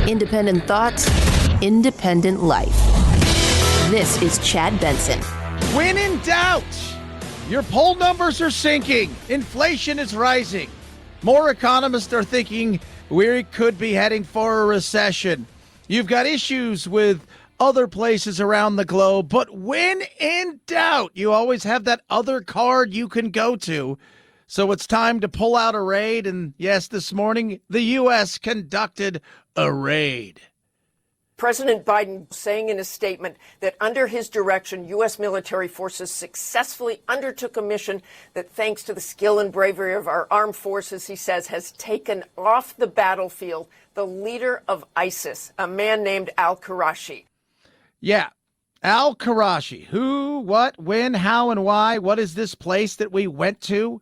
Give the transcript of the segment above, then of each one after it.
Independent thoughts, independent life. This is Chad Benson. When in doubt, your poll numbers are sinking. Inflation is rising. More economists are thinking we could be heading for a recession. You've got issues with other places around the globe, but when in doubt, you always have that other card you can go to. So it's time to pull out a raid. And yes, this morning, the U.S. conducted a raid. President Biden saying in a statement that under his direction, U.S. military forces successfully undertook a mission that, thanks to the skill and bravery of our armed forces, he says, has taken off the battlefield the leader of ISIS, a man named al-Qurashi. Yeah, al-Qurashi. Who, what, when, how, and why? What is this place that we went to?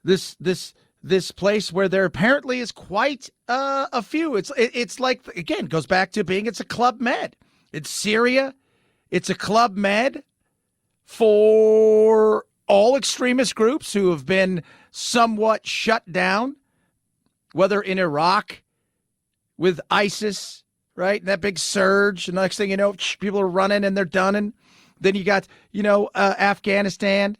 This place where there apparently is quite a few. It's like, again, goes back to being it's a Club Med. It's Syria. It's a Club Med for all extremist groups who have been somewhat shut down, whether in Iraq with ISIS, right? That big surge. And the next thing you know, people are running and they're done. And then you got, Afghanistan,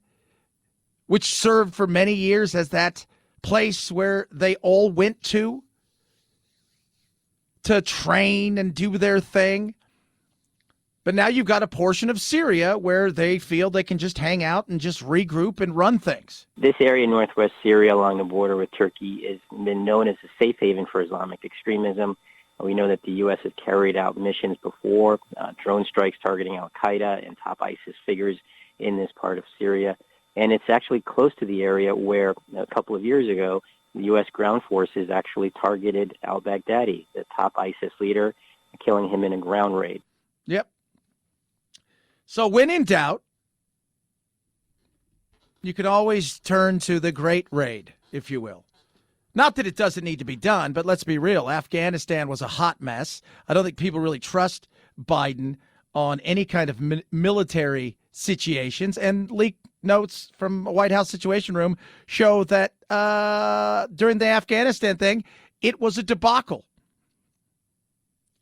which served for many years as that place where they all went to train and do their thing. But now you've got a portion of Syria where they feel they can just hang out and just regroup and run things. This area in northwest Syria along the border with Turkey has been known as a safe haven for Islamic extremism. We know that the U.S. has carried out missions before, drone strikes targeting al-Qaeda and top ISIS figures in this part of Syria. And it's actually close to the area where a couple of years ago, the U.S. ground forces actually targeted al-Baghdadi, the top ISIS leader, killing him in a ground raid. Yep. So when in doubt, you can always turn to the Great Raid, if you will. Not that it doesn't need to be done, but let's be real. Afghanistan was a hot mess. I don't think people really trust Biden on any kind of military situations, and leaked notes from a White House Situation Room show that during the Afghanistan thing, it was a debacle.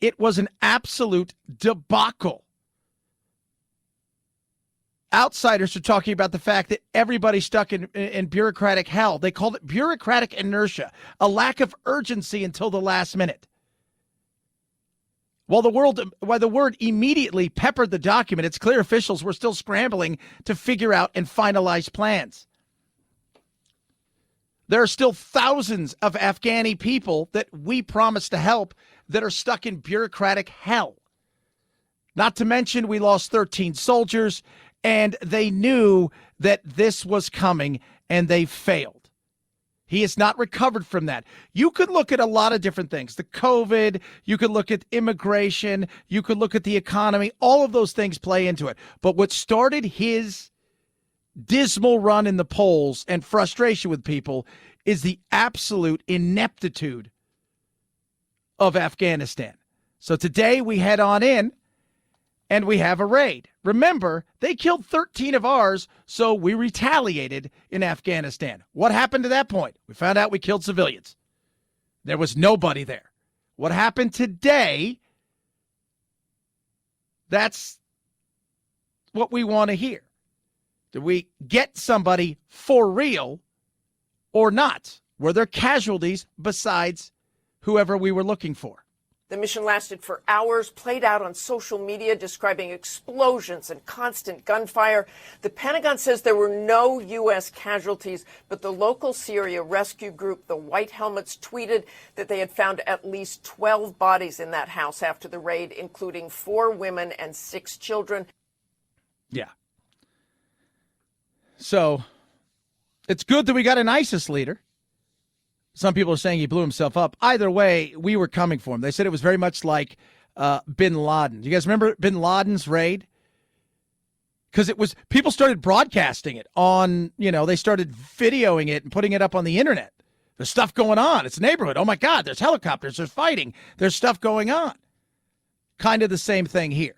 It was an absolute debacle. Outsiders are talking about the fact that everybody's stuck in bureaucratic hell. They called it bureaucratic inertia, a lack of urgency until the last minute. While the word immediately peppered the document, it's clear officials were still scrambling to figure out and finalize plans. There are still thousands of Afghani people that we promised to help that are stuck in bureaucratic hell. Not to mention we lost 13 soldiers, and they knew that this was coming, and they failed. He has not recovered from that. You could look at a lot of different things. The COVID, you could look at immigration, you could look at the economy. All of those things play into it. But what started his dismal run in the polls and frustration with people is the absolute ineptitude of Afghanistan. So today we head on in and we have a raid. Remember, they killed 13 of ours, so we retaliated in Afghanistan. What happened to that point? We found out we killed civilians. There was nobody there. What happened today? That's what we want to hear. Did we get somebody for real or not? Were there casualties besides whoever we were looking for? The mission lasted for hours, played out on social media, describing explosions and constant gunfire. The Pentagon says there were no U.S. casualties, but the local Syria rescue group, the White Helmets, tweeted that they had found at least 12 bodies in that house after the raid, including 4 women and 6 children. Yeah. So it's good that we got an ISIS leader. Some people are saying he blew himself up. Either way, we were coming for him. They said it was very much like bin Laden. Do you guys remember bin Laden's raid? Because it was, people started broadcasting it on, they started videoing it and putting it up on the internet. There's stuff going on. It's a neighborhood. Oh my God, there's helicopters. There's fighting. There's stuff going on. Kind of the same thing here.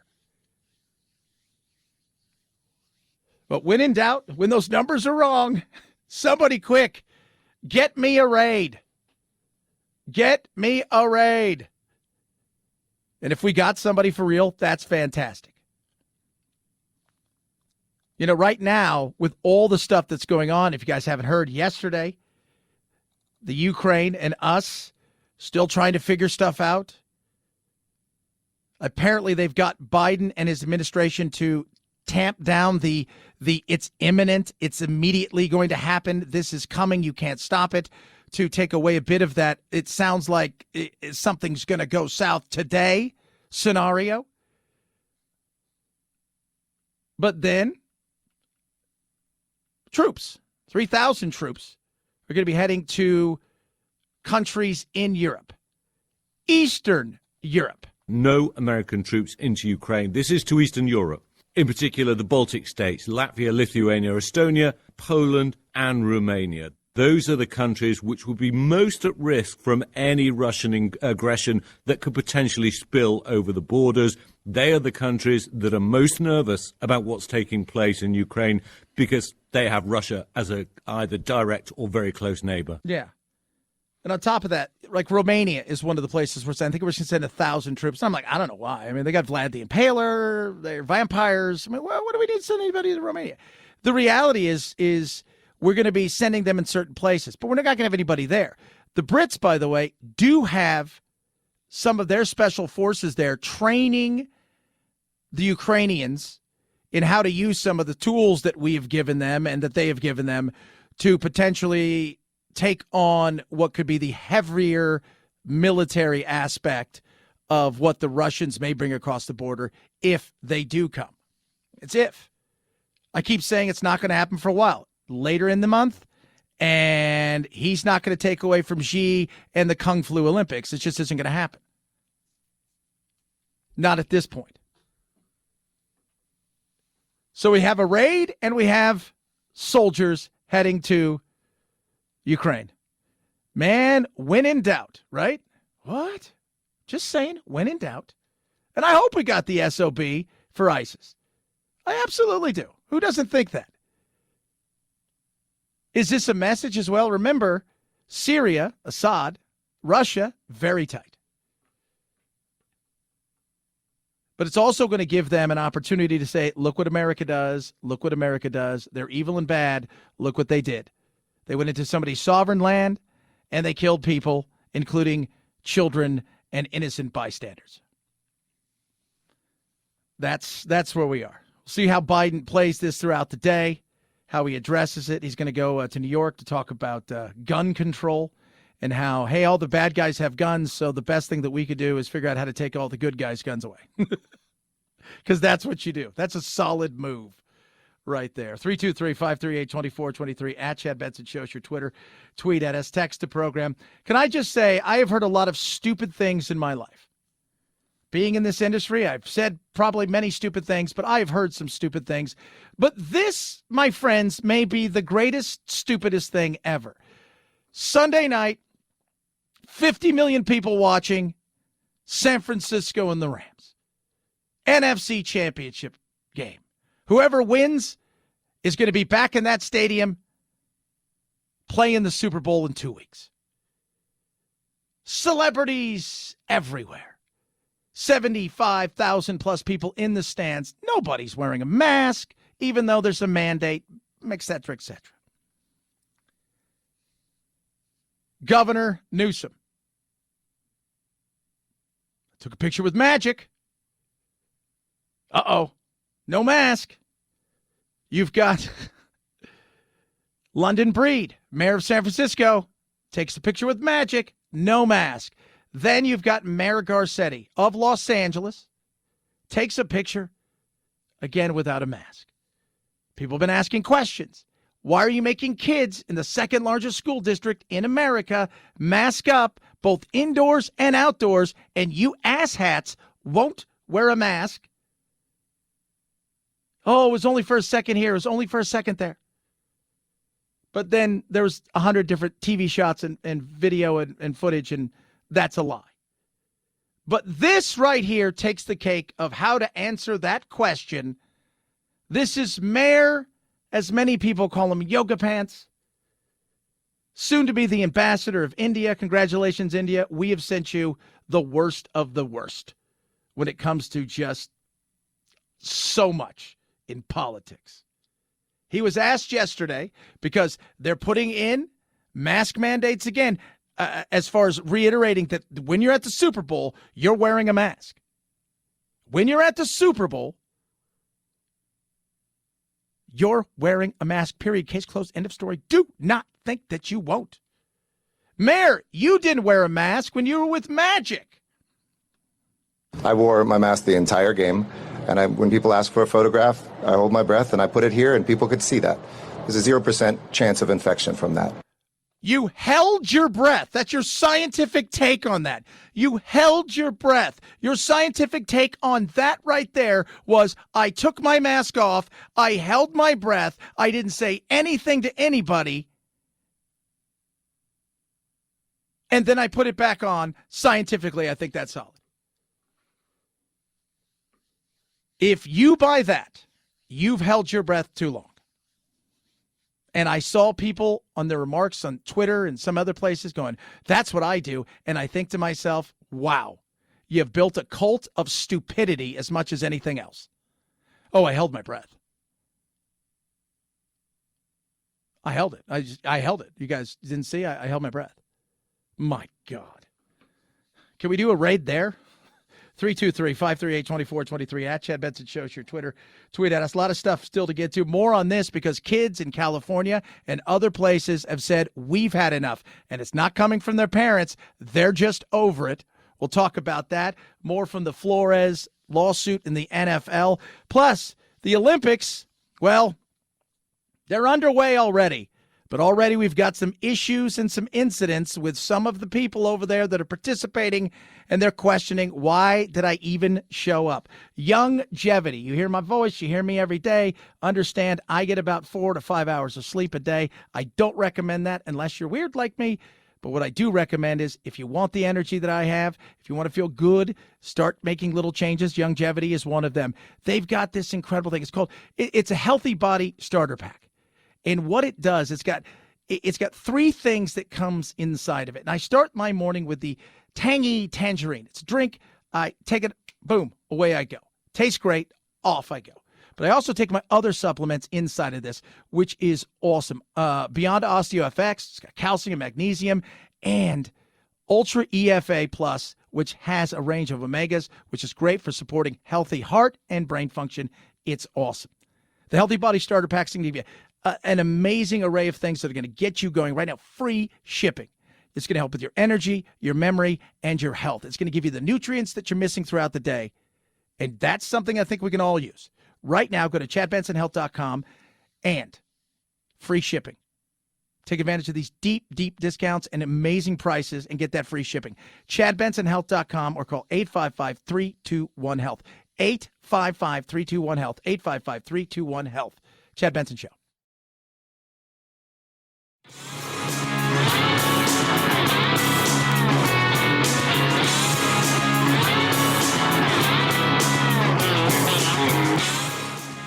But when in doubt, when those numbers are wrong, somebody quick, get me a raid. Get me a raid. And if we got somebody for real, that's fantastic. You know, right now, with all the stuff that's going on, if you guys haven't heard, yesterday, the Ukraine and us still trying to figure stuff out. Apparently, they've got Biden and his administration to tamp down the it's imminent, it's immediately going to happen, this is coming, you can't stop it, to take away a bit of that, it sounds like something's going to go south today scenario. But then, troops, 3,000 troops, are going to be heading to countries in Europe, Eastern Europe. No American troops into Ukraine. This is to Eastern Europe, in particular the Baltic states, Latvia, Lithuania, Estonia, Poland, and Romania. Those are the countries which would be most at risk from any Russian aggression that could potentially spill over the borders. They are the countries that are most nervous about what's taking place in Ukraine because they have Russia as a either direct or very close neighbor. Yeah. And on top of that, like Romania is one of the places where I think we're going to send 1,000 troops. I'm like, I don't know why. I mean, they got Vlad the Impaler, they're vampires. I mean, what do we need to send anybody to Romania? The reality is we're going to be sending them in certain places, but we're not going to have anybody there. The Brits, by the way, do have some of their special forces there training the Ukrainians in how to use some of the tools that we have given them and that they have given them to potentially take on what could be the heavier military aspect of what the Russians may bring across the border if they do come. It's if. I keep saying it's not going to happen for a while. Later in the month, and he's not going to take away from Xi and the Kung Flu Olympics. It just isn't going to happen. Not at this point. So we have a raid and we have soldiers heading to Ukraine. Man, when in doubt, right? What? Just saying, when in doubt. And I hope we got the SOB for ISIS. I absolutely do. Who doesn't think that? Is this a message as well? Remember, Syria, Assad, Russia, very tight. But it's also going to give them an opportunity to say, look what America does. Look what America does. They're evil and bad. Look what they did. They went into somebody's sovereign land, and they killed people, including children and innocent bystanders. That's where we are. We'll see how Biden plays this throughout the day, how he addresses it. He's going to go to New York to talk about gun control and how, hey, all the bad guys have guns, so the best thing that we could do is figure out how to take all the good guys' guns away. Because that's what you do. That's a solid move right there. 323-538-2423 at Chad Benson Show's your Twitter. Tweet at us. Text the program. Can I just say, I have heard a lot of stupid things in my life. Being in this industry, I've said probably many stupid things, but I have heard some stupid things. But this, my friends, may be the greatest, stupidest thing ever. Sunday night, 50 million people watching, San Francisco and the Rams. NFC Championship game. Whoever wins is going to be back in that stadium playing the Super Bowl in 2 weeks. Celebrities everywhere. 75,000 plus people in the stands. Nobody's wearing a mask, even though there's a mandate, et cetera, et cetera. Governor Newsom took a picture with Magic. Uh-oh. No mask. You've got London Breed, mayor of San Francisco, takes a picture with Magic. No mask. Then you've got Mayor Garcetti of Los Angeles, takes a picture, again without a mask. People have been asking questions. Why are you making kids in the second largest school district in America mask up both indoors and outdoors, and you asshats won't wear a mask? Oh, it was only for a second here. It was only for a second there. But then there was 100 different TV shots and video and footage, and that's a lie. But this right here takes the cake of how to answer that question. This is Mayor, as many people call him, Yoga Pants. soon to be the ambassador of India. Congratulations, India. We have sent you the worst of the worst when it comes to just so much in politics. He was asked yesterday because they're putting in mask mandates again, as far as reiterating that when you're at the Super Bowl, you're wearing a mask. When you're at the Super Bowl, you're wearing a mask, period. Case closed, end of story. Do not think that you won't. Mayor, you didn't wear a mask when you were with Magic. I wore my mask the entire game, and when people ask for a photograph, I hold my breath and I put it here, and people could see that. There's a 0% chance of infection from that. You held your breath. That's your scientific take on that. You held your breath. Your scientific take on that right there was, I took my mask off, I held my breath, I didn't say anything to anybody, and then I put it back on. Scientifically, I think that's solid. If you buy that, you've held your breath too long. And I saw people on their remarks on Twitter and some other places going, that's what I do. And I think to myself, wow, you've built a cult of stupidity as much as anything else. Oh, I held my breath. I held it. I held it. You guys didn't see? I held my breath. My God. Can we do a raid there? 323-538-2423 at Chad Benson Show. Your Twitter. Tweet at us. A lot of stuff still to get to. More on this because kids in California and other places have said we've had enough. And it's not coming from their parents. They're just over it. We'll talk about that. More from the Flores lawsuit in the NFL. Plus, the Olympics, well, they're underway already. But already we've got some issues and some incidents with some of the people over there that are participating, and they're questioning, why did I even show up? Longevity. You hear my voice. You hear me every day. Understand I get about 4 to 5 hours of sleep a day. I don't recommend that unless you're weird like me. But what I do recommend is if you want the energy that I have, if you want to feel good, start making little changes. Longevity is one of them. They've got this incredible thing. It's a healthy body starter pack. And what it does, it's got 3 things that comes inside of it. And I start my morning with the tangy tangerine. It's a drink. I take it, boom, away I go. Tastes great, off I go. But I also take my other supplements inside of this, which is awesome. Beyond OsteoFX, it's got calcium, magnesium, and Ultra EFA Plus, which has a range of omegas, which is great for supporting healthy heart and brain function. It's awesome. The Healthy Body Starter Pack's going to give you an amazing array of things that are going to get you going right now. Free shipping. It's going to help with your energy, your memory, and your health. It's going to give you the nutrients that you're missing throughout the day. And that's something I think we can all use. Right now, go to chadbensonhealth.com and free shipping. Take advantage of these deep, deep discounts and amazing prices and get that free shipping. chadbensonhealth.com or call 855-321-HEALTH. 855-321-HEALTH. 855-321-HEALTH. Chad Benson Show.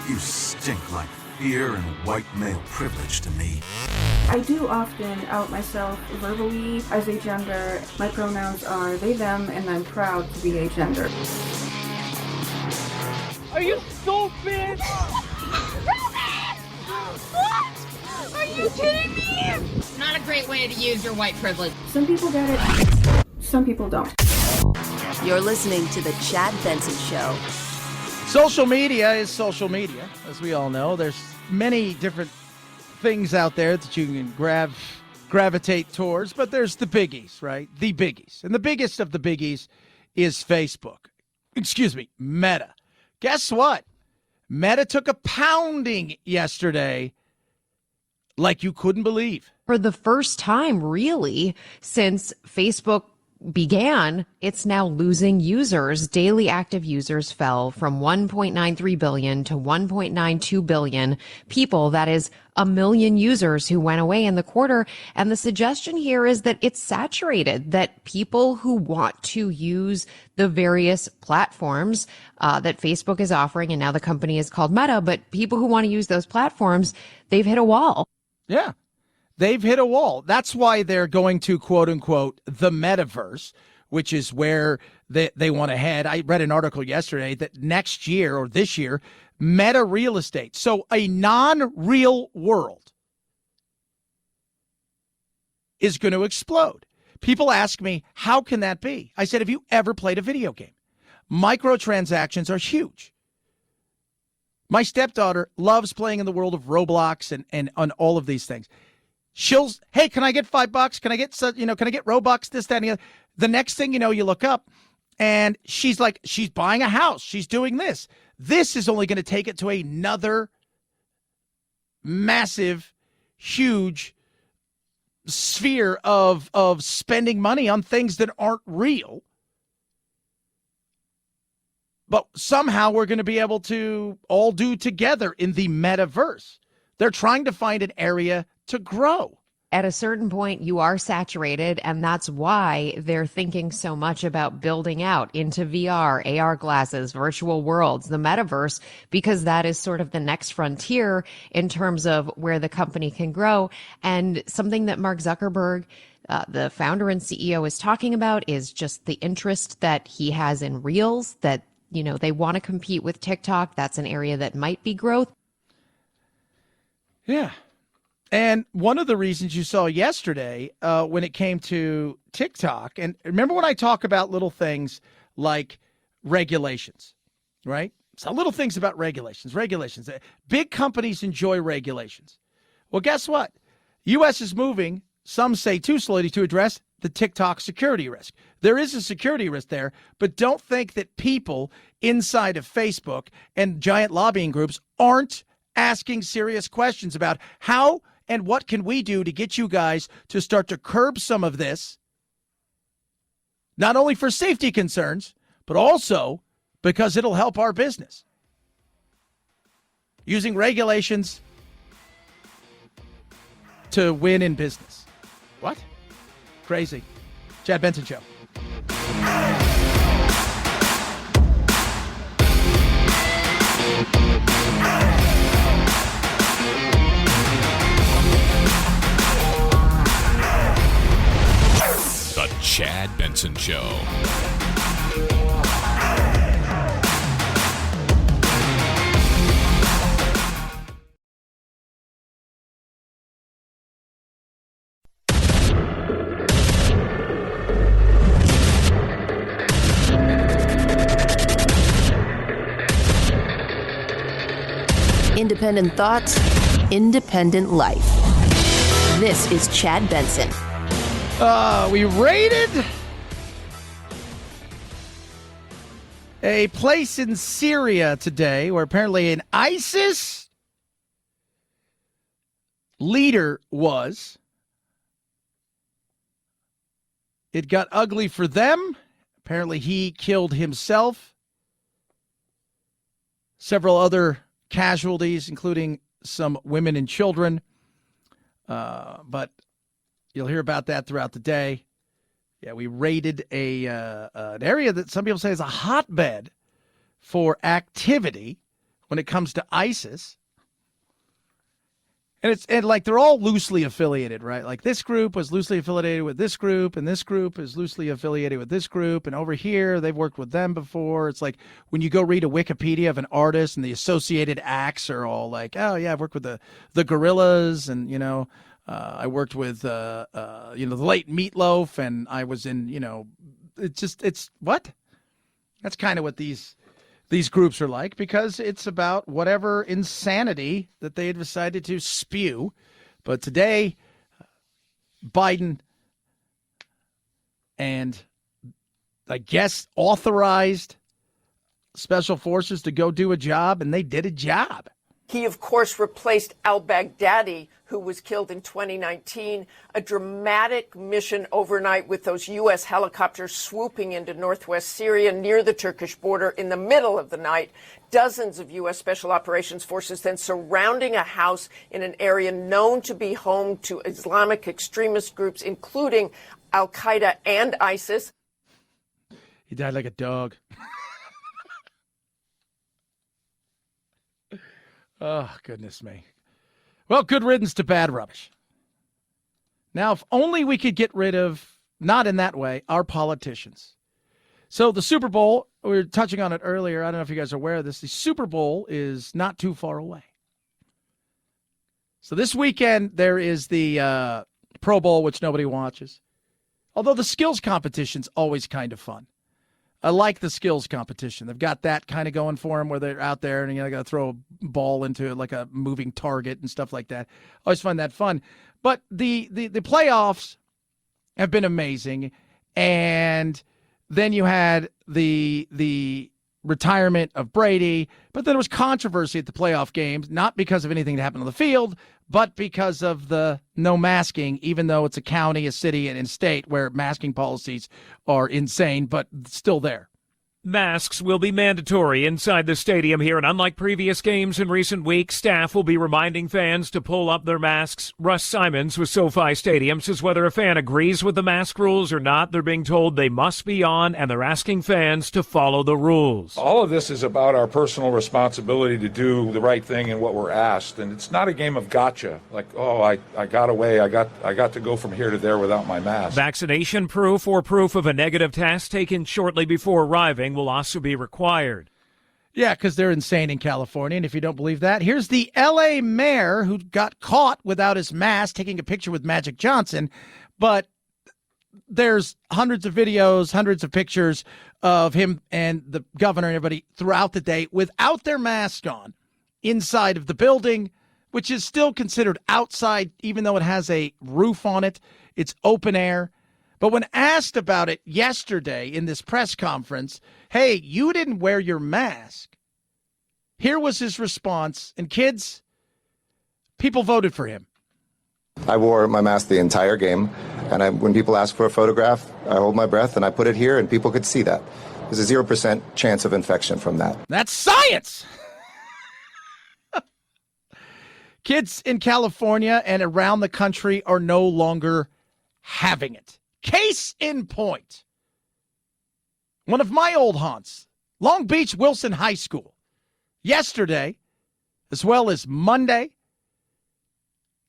You stink like fear and white male privilege to me. I do often out myself verbally as a gender. My pronouns are they, them, and I'm proud to be a gender. Are you stupid? What? Are you kidding me? Not a great way to use your white privilege. Some people get it, some people don't. You're listening to The Chad Benson Show. Social media is social media, as we all know. There's many different things out there that you can gravitate towards, but there's the biggies, right? The biggies. And the biggest of the biggies is Facebook. Meta. Guess what? Meta took a pounding yesterday like you couldn't believe. For the first time, really, since Facebook began, it's now losing users. Daily active users fell from 1.93 billion to 1.92 billion people. That is a million users who went away in the quarter. And the suggestion here is that it's saturated, that people who want to use the various platforms that Facebook is offering, and now the company is called Meta, but people who want to use those platforms, they've hit a wall. Yeah. They've hit a wall. That's why they're going to, quote unquote, the metaverse, which is where they want to head. I read an article yesterday that next year or this year, meta real estate, so a non-real world, is going to explode. People ask me, how can that be? I said, have you ever played a video game? Microtransactions are huge. My stepdaughter loves playing in the world of Roblox and on all of these things. Hey, can I get $5? Can I get, can I get Robux, this, that, and the other? The next thing you know, you look up and she's buying a house. She's doing this. This is only going to take it to another massive, huge sphere of spending money on things that aren't real. But somehow we're going to be able to all do together in the metaverse. They're trying to find an area to grow. At a certain point, you are saturated, and that's why they're thinking so much about building out into VR, AR glasses, virtual worlds, the metaverse, because that is sort of the next frontier in terms of where the company can grow. And something that Mark Zuckerberg, the founder and CEO, is talking about is just the interest that he has in Reels, that, they want to compete with TikTok. That's an area that might be growth. Yeah. And one of the reasons you saw yesterday when it came to TikTok, and remember when I talk about little things like regulations, right? So little things about regulations. Big companies enjoy regulations. Well, guess what? U.S. is moving, some say too slowly, to address the TikTok security risk. There is a security risk there, but don't think that people inside of Facebook and giant lobbying groups aren't asking serious questions about how and what can we do to get you guys to start to curb some of this, not only for safety concerns, but also because it'll help our business. Using regulations to win in business. What? Crazy. Chad Benson Show. The Chad Benson Show. Independent thoughts, independent life. This is Chad Benson. We raided a place in Syria today where apparently an ISIS leader was. It got ugly for them. Apparently he killed himself. Several other casualties, including some women and children. But you'll hear about that throughout the day. Yeah, we raided an area that some people say is a hotbed for activity when it comes to ISIS. And like they're all loosely affiliated, right? Like this group was loosely affiliated with this group, and this group is loosely affiliated with this group, and over here they've worked with them before. It's like when you go read a Wikipedia of an artist and the associated acts are all like, oh yeah, I've worked with the Gorillas, and I worked with the late Meatloaf, and I was in it's what? That's kind of what these groups are like, because it's about whatever insanity that they had decided to spew. But today, Biden and I guess authorized special forces to go do a job, and they did a job. He, of course, replaced al-Baghdadi, who was killed in 2019, a dramatic mission overnight with those U.S. helicopters swooping into northwest Syria near the Turkish border in the middle of the night. Dozens of U.S. Special Operations Forces then surrounding a house in an area known to be home to Islamic extremist groups, including al-Qaeda and ISIS. He died like a dog. Oh, goodness me. Well, good riddance to bad rubbish. Now, if only we could get rid of, not in that way, our politicians. So the Super Bowl, we were touching on it earlier. I don't know if you guys are aware of this. The Super Bowl is not too far away. So this weekend, there is the Pro Bowl, which nobody watches. Although the skills competition's always kind of fun. I like the skills competition. They've got that kind of going for them where they're out there and you got to throw a ball into like a moving target and stuff like that. Always find that fun. But the playoffs have been amazing. And then you had the retirement of Brady, but then there was controversy at the playoff games, not because of anything that happened on the field, but because of the no masking, even though it's a county, a city, and a state where masking policies are insane, but still there. Masks will be mandatory inside the stadium here, and unlike previous games in recent weeks, staff will be reminding fans to pull up their masks. Russ Simons with SoFi Stadium says whether a fan agrees with the mask rules or not, they're being told they must be on, and they're asking fans to follow the rules. All of this is about our personal responsibility to do the right thing and what we're asked, and it's not a game of gotcha, like, oh, I got away, I got to go from here to there without my mask. Vaccination proof or proof of a negative test taken shortly before arriving will also be required. Yeah, because they're insane in California, and if you don't believe that, here's the L.A. mayor who got caught without his mask taking a picture with Magic Johnson, but there's hundreds of videos, hundreds of pictures of him and the governor and everybody throughout the day without their mask on inside of the building, which is still considered outside, even though it has a roof on it. It's open air. But when asked about it yesterday in this press conference, hey, you didn't wear your mask, here was his response. And kids, people voted for him. I wore my mask the entire game, and when people ask for a photograph, I hold my breath and I put it here, and people could see that. There's a 0% chance of infection from that. That's science! Kids in California and around the country are no longer having it. Case in point, one of my old haunts, Long Beach Wilson High School, yesterday, as well as Monday,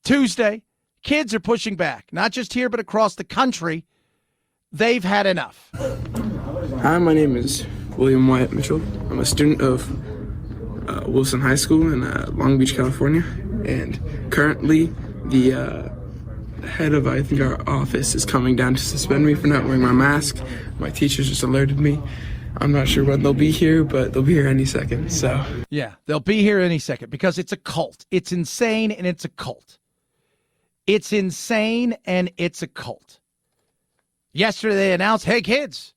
Tuesday, kids are pushing back, not just here, but across the country. They've had enough. Hi, my name is William Wyatt Mitchell. I'm a student of Wilson High School in Long Beach, California, and currently the head of, I think, our office is coming down to suspend me for not wearing my mask. My teachers just alerted me. I'm not sure when they'll be here, but they'll be here any second. So yeah, they'll be here any second because it's a cult. It's insane and it's a cult. It's insane and it's a cult. Yesterday they announced, hey kids,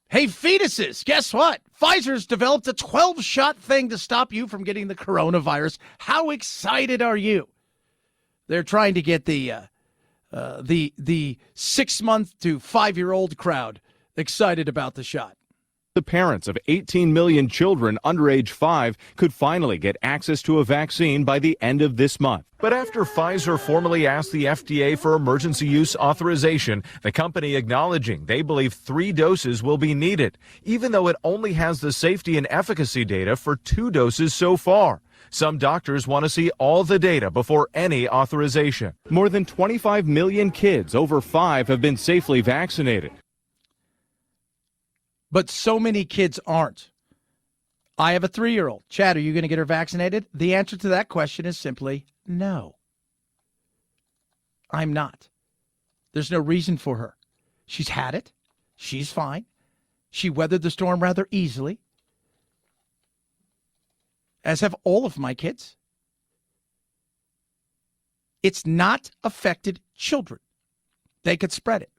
hey fetuses, guess what? Pfizer's developed a 12-shot thing to stop you from getting the coronavirus. How excited are you? They're trying to get the 6-month to 5-year-old crowd excited about the shot. The parents of 18 million children under age 5 could finally get access to a vaccine by the end of this month. But after Pfizer formally asked the FDA for emergency use authorization, the company acknowledging they believe 3 doses will be needed, even though it only has the safety and efficacy data for 2 doses so far. Some doctors want to see all the data before any authorization. More than 25 million kids over 5 have been safely vaccinated. But so many kids aren't. I have a 3-year-old. Chad, are you going to get her vaccinated? The answer to that question is simply no. I'm not. There's no reason for her. She's had it. She's fine. She weathered the storm rather easily, as have all of my kids. It's not affected children. They could spread it.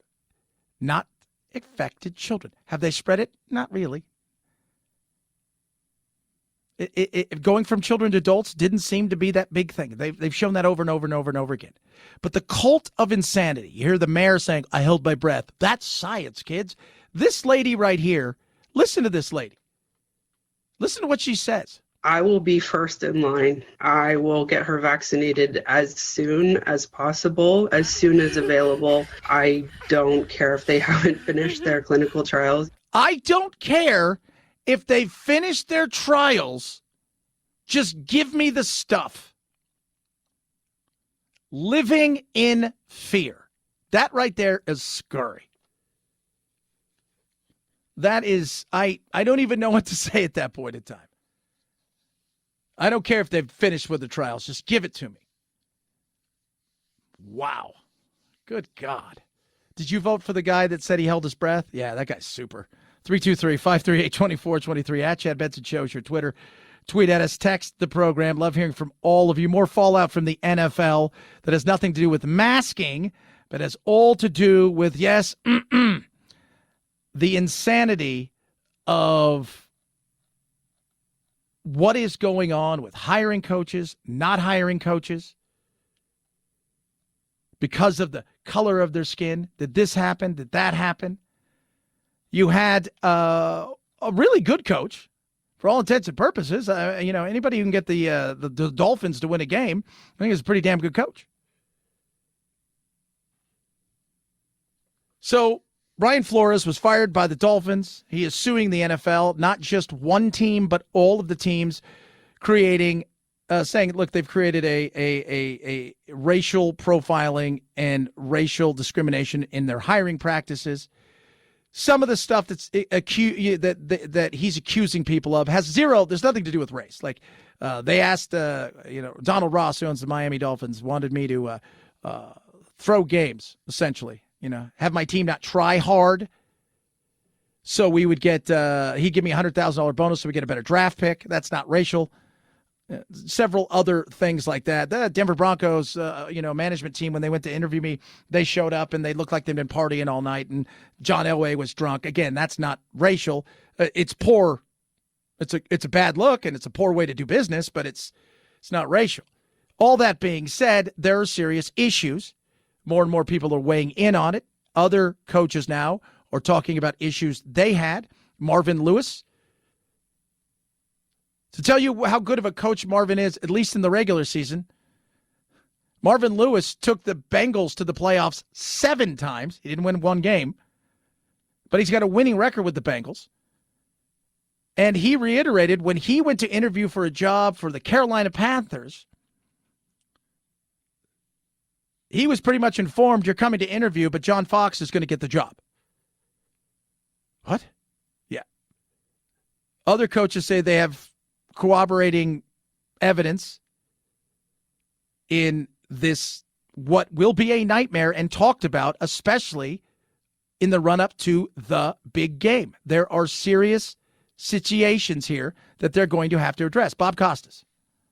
Not affected children. Have they spread it? Not really. Going from children to adults didn't seem to be that big thing. They've shown that over and over and over and over again. But the cult of insanity, you hear the mayor saying, I held my breath. That's science, kids. This lady right here, listen to this lady. Listen to what she says. I will be first in line. I will get her vaccinated as soon as possible, as soon as available. I don't care if they haven't finished their clinical trials. I don't care if they've finished their trials. Just give me the stuff. Living in fear. That right there is scurry. That is, I don't even know what to say at that point in time. I don't care if they've finished with the trials. Just give it to me. Wow. Good God. Did you vote for the guy that said he held his breath? Yeah, that guy's super. 323-538-2423 at Chad Benson Show is your Twitter. Tweet at us, text the program. Love hearing from all of you. More fallout from the NFL that has nothing to do with masking, but has all to do with, yes, the insanity of what is going on with hiring coaches, not hiring coaches, because of the color of their skin. Did this happen? Did that happen? You had a really good coach, for all intents and purposes. Anybody who can get the Dolphins to win a game, I think is a pretty damn good coach. So Brian Flores was fired by the Dolphins. He is suing the NFL, not just one team, but all of the teams, saying, look, they've created a racial profiling and racial discrimination in their hiring practices. Some of the stuff that he's accusing people of there's nothing to do with race. Like they asked, Donald Ross, who owns the Miami Dolphins, wanted me to throw games, essentially. Have my team not try hard. So we would get, he'd give me a $100,000 bonus so we get a better draft pick. That's not racial. Several other things like that. The Denver Broncos, management team, when they went to interview me, they showed up and they looked like they'd been partying all night and John Elway was drunk. Again, that's not racial. It's poor. It's a bad look and it's a poor way to do business, but it's not racial. All that being said, there are serious issues. More and more people are weighing in on it. Other coaches now are talking about issues they had. Marvin Lewis. To tell you how good of a coach Marvin is, at least in the regular season, Marvin Lewis took the Bengals to the playoffs 7 times. He didn't win one game, but he's got a winning record with the Bengals. And he reiterated when he went to interview for a job for the Carolina Panthers, he was pretty much informed, you're coming to interview, but John Fox is going to get the job. What? Yeah. Other coaches say they have corroborating evidence in this, what will be a nightmare, and talked about, especially in the run-up to the big game. There are serious situations here that they're going to have to address. Bob Costas.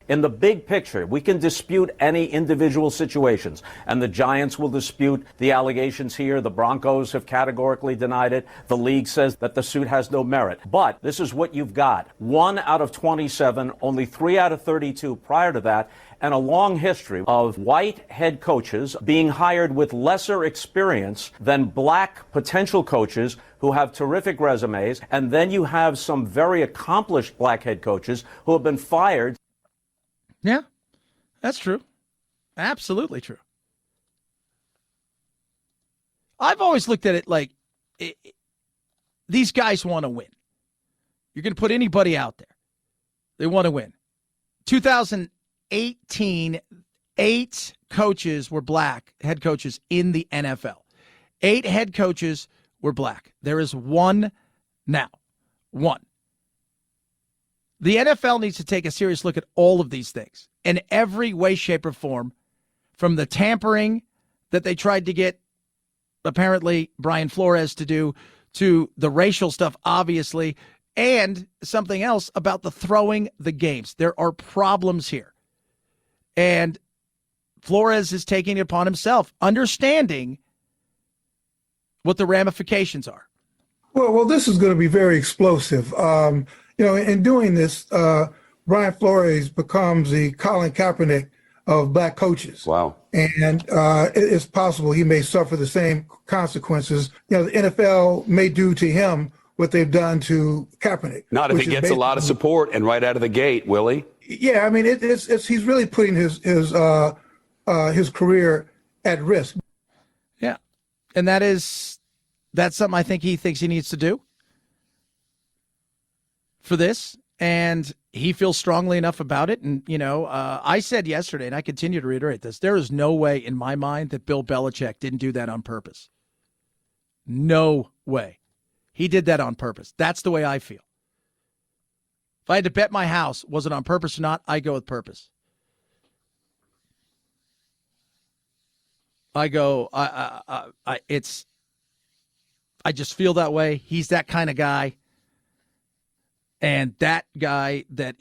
In the big picture, we can dispute any individual situations, and the Giants will dispute the allegations here. The Broncos have categorically denied it. The league says that the suit has no merit. But this is what you've got. 1 out of 27, only 3 out of 32 prior to that, and a long history of white head coaches being hired with lesser experience than black potential coaches who have terrific resumes. And then you have some very accomplished black head coaches who have been fired. Yeah, that's true. Absolutely true. I've always looked at it like these guys want to win. You're going to put anybody out there. They want to win. 2018, 8 coaches were black, head coaches in the NFL. 8 head coaches were black. There is 1 now. 1. The NFL needs to take a serious look at all of these things in every way, shape, or form, from the tampering that they tried to get, apparently, Brian Flores to do, to the racial stuff, obviously, and something else about the throwing the games. There are problems here. And Flores is taking it upon himself, understanding what the ramifications are. Well, this is going to be very explosive. In doing this, Brian Flores becomes the Colin Kaepernick of black coaches. Wow. And it's possible he may suffer the same consequences. The NFL may do to him what they've done to Kaepernick. Not if he gets a lot of support and right out of the gate, will he? Yeah, I mean, he's really putting his career at risk. Yeah, and that's something I think he thinks he needs to do for this. And he feels strongly enough about it. And, I said yesterday, and I continue to reiterate this, there is no way in my mind that Bill Belichick didn't do that on purpose. No way. He did that on purpose. That's the way I feel. If I had to bet my house, was it on purpose or not, I go with purpose. I just feel that way. He's that kind of guy. And that guy that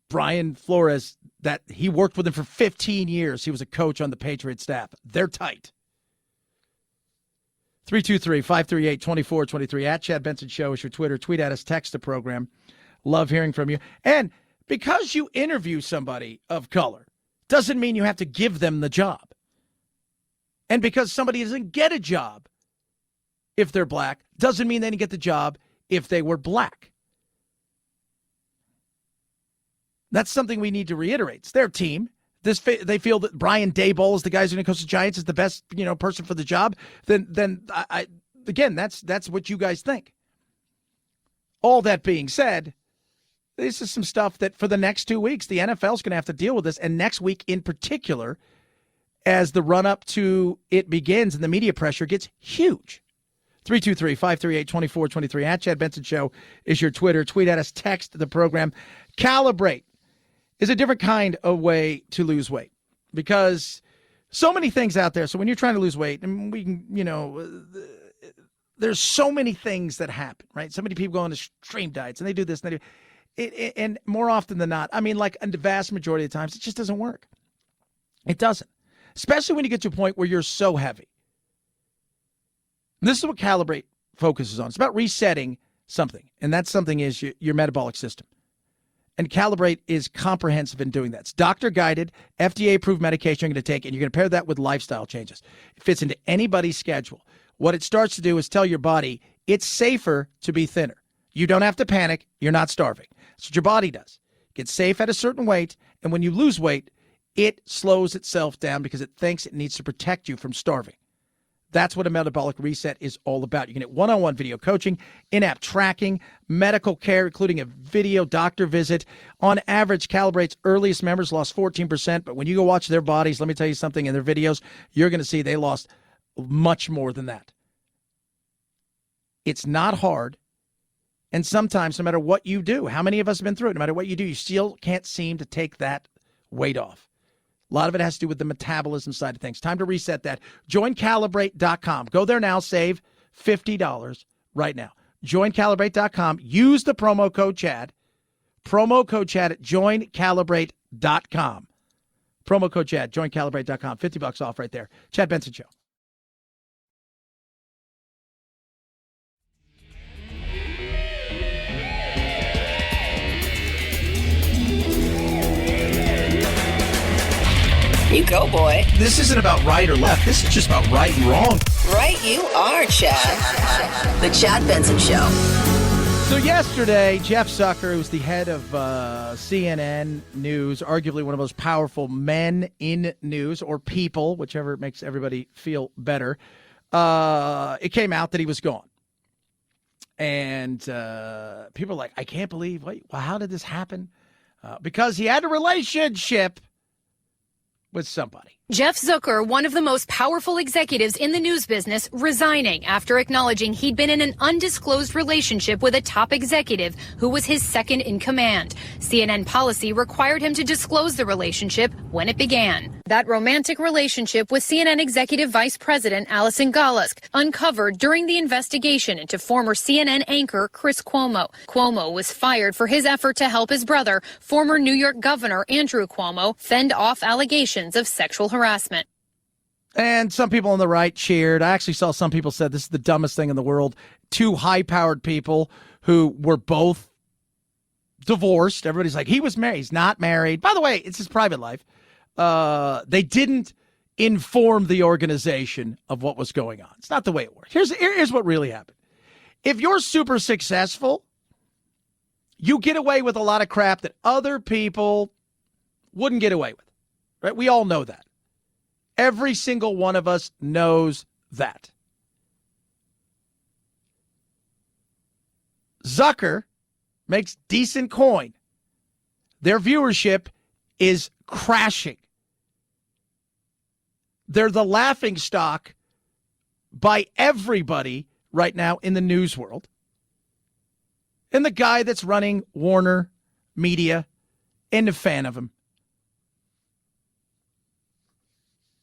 Brian Flores, that he worked with him for 15 years. He was a coach on the Patriots staff. They're tight. 323-538-2423 at Chad Benson Show is your Twitter. Tweet at us, text the program. Love hearing from you. And because you interview somebody of color doesn't mean you have to give them the job. And because somebody doesn't get a job if they're black doesn't mean they didn't get the job if they were black. That's something we need to reiterate. It's their team. They feel that Brian Daboll is the guy who's going to coach the Giants is the best, person for the job. Then again, that's what you guys think. All that being said, this is some stuff that for the next 2 weeks, the NFL is going to have to deal with this. And next week in particular, as the run up to it begins and the media pressure gets huge. 323-538-2423 at Chad Benson Show is your Twitter. Tweet at us, text the program. Calibrate is a different kind of way to lose weight because so many things out there. So when you're trying to lose weight, and we can, there's so many things that happen, right? So many people go on extreme diets and they do this and they do it. And more often than not, like the vast majority of the times, it just doesn't work. It doesn't, especially when you get to a point where you're so heavy. This is what Calibrate focuses on. It's about resetting something, and that something is your metabolic system. And Calibrate is comprehensive in doing that. It's doctor-guided, FDA-approved medication you're going to take, and you're going to pair that with lifestyle changes. It fits into anybody's schedule. What it starts to do is tell your body it's safer to be thinner. You don't have to panic. You're not starving. That's what your body does. Get safe at a certain weight, and when you lose weight, it slows itself down because it thinks it needs to protect you from starving. That's what a metabolic reset is all about. You can get one-on-one video coaching, in-app tracking, medical care, including a video doctor visit. On average, Calibrate's earliest members lost 14%, but when you go watch their bodies, let me tell you something, in their videos, you're going to see they lost much more than that. It's not hard, and sometimes, no matter what you do, how many of us have been through it, no matter what you do, you still can't seem to take that weight off. A lot of it has to do with the metabolism side of things. Time to reset that. JoinCalibrate.com. Go there now. Save $50 right now. JoinCalibrate.com. Use the promo code CHAD. Promo code CHAD at JoinCalibrate.com. Promo code CHAD. JoinCalibrate.com. $50 off right there. Chad Benson Show. You go, boy. This isn't about right or left. This is just about right and wrong. Right you are, Chad. The Chad Benson Show. So yesterday, Jeff Zucker, who's the head of CNN News, arguably one of the most powerful men in news, or people, whichever makes everybody feel better, it came out that he was gone. And people are like, I can't believe, wait, well, how did this happen? Because he had a relationship with somebody. Jeff Zucker, one of the most powerful executives in the news business, resigning after acknowledging he'd been in an undisclosed relationship with a top executive who was his second in command. CNN policy required him to disclose the relationship when it began. That romantic relationship with CNN executive vice president Alison Golusk uncovered during the investigation into former CNN anchor Chris Cuomo. Cuomo was fired for his effort to help his brother, former New York Governor Andrew Cuomo, fend off allegations of sexual harassment. And some people on the right cheered. I actually saw some people said this is the dumbest thing in the world. Two high-powered people who were both divorced. Everybody's like, he was married. He's not married. By the way, it's his private life. They didn't inform the organization of what was going on. It's not the way it works. Here's what really happened. If you're super successful, you get away with a lot of crap that other people wouldn't get away with. Right? We all know that. Every single one of us knows that. Zucker makes decent coin. Their viewership is crashing. They're the laughingstock by everybody right now in the news world. And the guy that's running Warner Media, and a fan of him.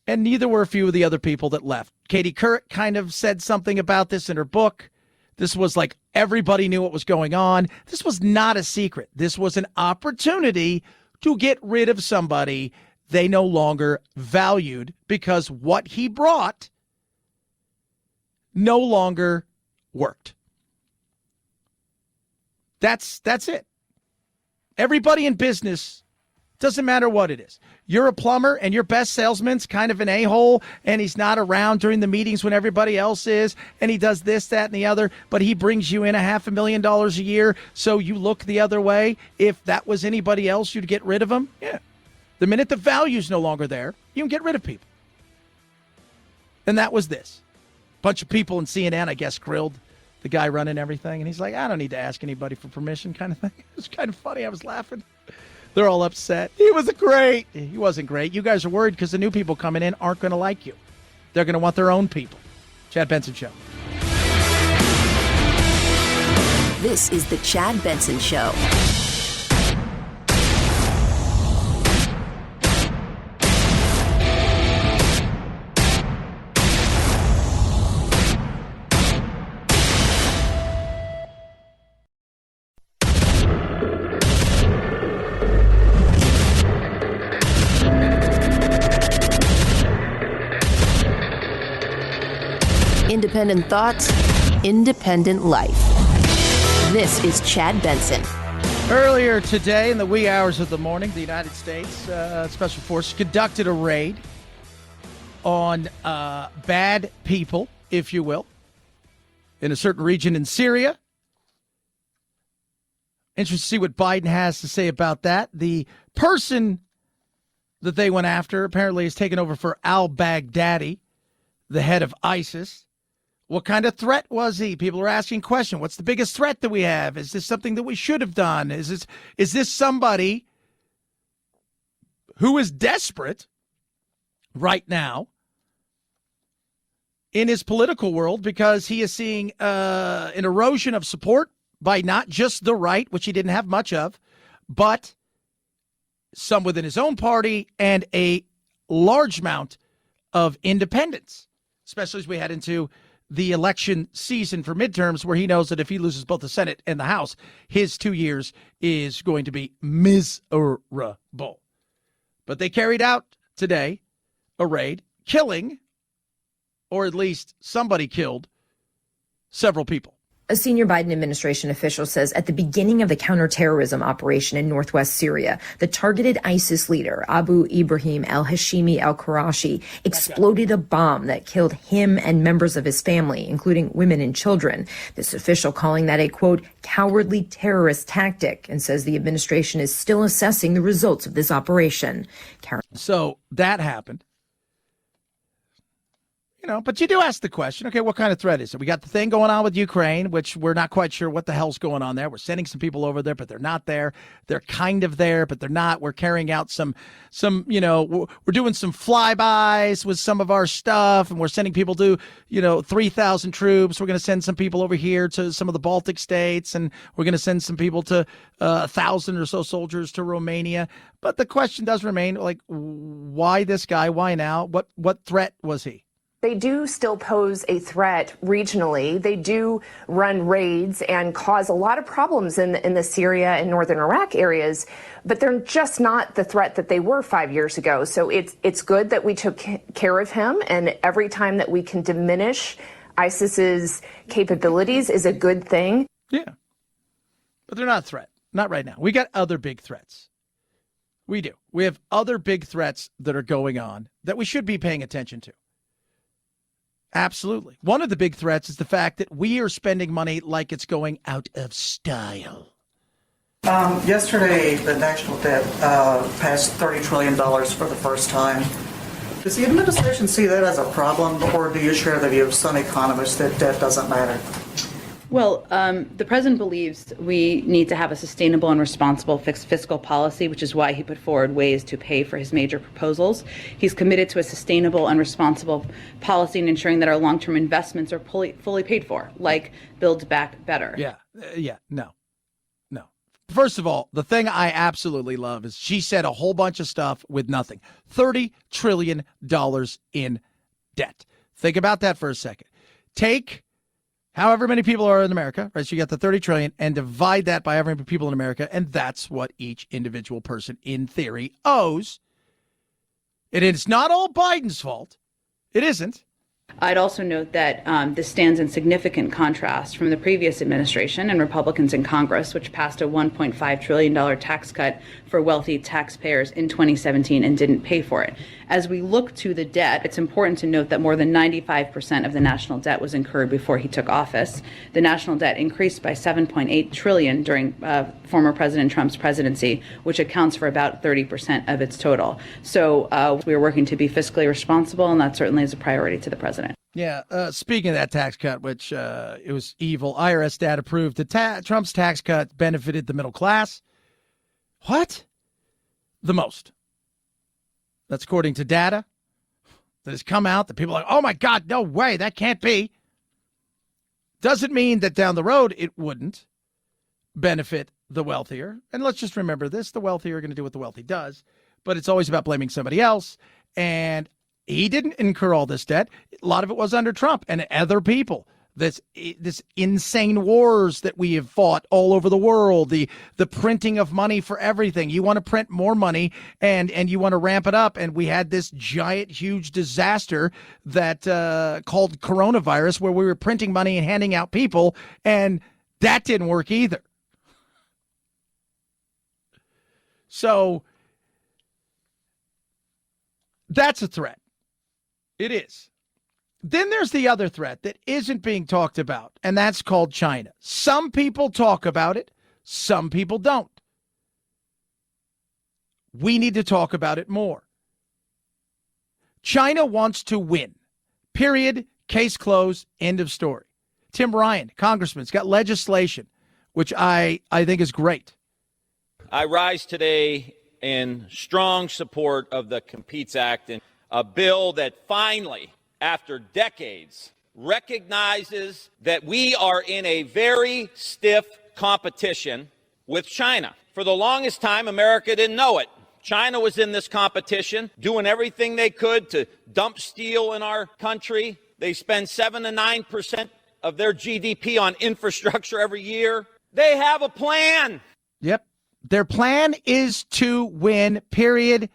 And neither were a few of the other people that left. Katie Couric kind of said something about this in her book. This was like everybody knew what was going on. This was not a secret. This was an opportunity to get rid of somebody they no longer valued because what he brought no longer worked. That's it. Everybody in business, doesn't matter what it is. You're a plumber and your best salesman's kind of an a-hole and he's not around during the meetings when everybody else is and he does this, that, and the other, but he brings you in $500,000 a year, so you look the other way. If that was anybody else, you'd get rid of him? Yeah. The minute the value's no longer there, you can get rid of people. And that was this. Bunch of people in CNN, I guess, grilled the guy running everything, and he's like, I don't need to ask anybody for permission kind of thing. It was kind of funny. I was laughing. They're all upset. He was great. He wasn't great. You guys are worried because the new people coming in aren't going to like you. They're going to want their own people. Chad Benson Show. This is the Chad Benson Show. Independent thoughts, independent life. This is Chad Benson. Earlier today, in the wee hours of the morning, the United States Special Forces conducted a raid on bad people, if you will, in a certain region in Syria. Interesting to see what Biden has to say about that. The person that they went after apparently has taken over for al-Baghdadi, the head of ISIS. What kind of threat was he? People are asking questions. What's the biggest threat that we have? Is this something that we should have done? Is this somebody who is desperate right now in his political world because he is seeing an erosion of support by not just the right, which he didn't have much of, but some within his own party and a large amount of independents, especially as we head into the election season for midterms, where he knows that if he loses both the Senate and the House, his 2 years is going to be miserable. But they carried out today a raid, killing, or at least somebody killed, several people. A senior Biden administration official says at the beginning of the counterterrorism operation in northwest Syria, the targeted ISIS leader, Abu Ibrahim al-Hashimi al-Qurashi, exploded a bomb that killed him and members of his family, including women and children. This official calling that a, quote, cowardly terrorist tactic, and says the administration is still assessing the results of this operation. So that happened. You know, but you do ask the question, okay, what kind of threat is it? We got the thing going on with Ukraine, which we're not quite sure what the hell's going on there. We're sending some people over there, but they're not there. They're kind of there, but they're not. We're carrying out some, we're doing some flybys with some of our stuff, and we're sending people to, 3,000 troops. We're going to send some people over here to some of the Baltic states, and we're going to send some people to 1,000 or so soldiers to Romania. But the question does remain, like, why this guy? Why now? What threat was he? They do still pose a threat regionally. They do run raids and cause a lot of problems in the Syria and northern Iraq areas, but they're just not the threat that they were 5 years ago. So it's good that we took care of him, and every time that we can diminish ISIS's capabilities is a good thing. Yeah, but they're not a threat. Not right now. We got other big threats. We do. We have other big threats that are going on that we should be paying attention to. Absolutely. One of the big threats is the fact that we are spending money like it's going out of style. Yesterday, the national debt passed $30 trillion for the first time. Does the administration see that as a problem, or do you share the view of some economists that debt doesn't matter? Well, the president believes we need to have a sustainable and responsible fiscal policy, which is why he put forward ways to pay for his major proposals. He's committed to a sustainable and responsible policy in ensuring that our long-term investments are fully paid for, like Build Back Better. No. First of all, the thing I absolutely love is she said a whole bunch of stuff with nothing. $30 trillion in debt. Think about that for a second. Take however many people are in America, right? So you got the 30 trillion and divide that by however many people in America, and that's what each individual person in theory owes. And it's not all Biden's fault. It isn't. I'd also note that this stands in significant contrast from the previous administration and Republicans in Congress, which passed a $1.5 trillion tax cut for wealthy taxpayers in 2017 and didn't pay for it. As we look to the debt, it's important to note that more than 95% of the national debt was incurred before he took office. The national debt increased by $7.8 trillion during former President Trump's presidency, which accounts for about 30% of its total. So we are working to be fiscally responsible, and that certainly is a priority to the president. Yeah. Speaking of that tax cut, which it was evil, IRS data proved that Trump's tax cut benefited the middle class. What? The most. That's according to data that has come out that people are like, oh, my God, no way. That can't be. Doesn't mean that down the road it wouldn't benefit the wealthier. And let's just remember this. The wealthier are going to do what the wealthy does. But it's always about blaming somebody else. And he didn't incur all this debt. A lot of it was under Trump and other people. This insane wars that we have fought all over the world, the printing of money for everything. You want to print more money and you want to ramp it up. And we had this giant, huge disaster that called coronavirus, where we were printing money and handing out people, and that didn't work either. So that's a threat. It is. Then there's the other threat that isn't being talked about, and that's called China. Some people talk about it. Some people don't. We need to talk about it more. China wants to win. Period. Case closed. End of story. Tim Ryan, congressman's got legislation, which I think is great. I rise today in strong support of the Competes Act, and a bill that finally, after decades, recognizes that we are in a very stiff competition with China. For the longest time, America didn't know it. China was in this competition, doing everything they could to dump steel in our country. They spend 7 to 9% of their GDP on infrastructure every year. They have a plan. Yep. Their plan is to win, period.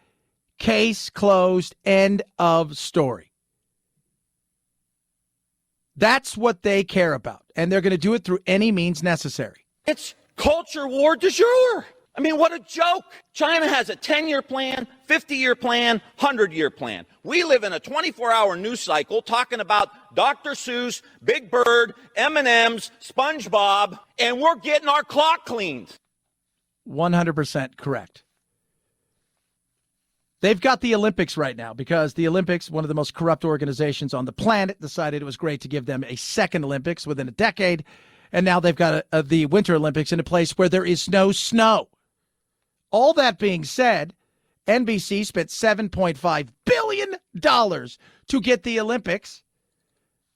Case closed. End of story. That's what they care about, and they're going to do it through any means necessary. It's culture war du jour. I mean, what a joke. China has a 10-year plan, 50-year plan, 100-year plan. We live in a 24-hour news cycle talking about Dr. Seuss, Big Bird, M&M's, SpongeBob, and we're getting our clock cleaned. 100% correct. They've got the Olympics right now because the Olympics, one of the most corrupt organizations on the planet, decided it was great to give them a second Olympics within a decade. And now they've got the Winter Olympics in a place where there is no snow. All that being said, NBC spent $7.5 billion to get the Olympics,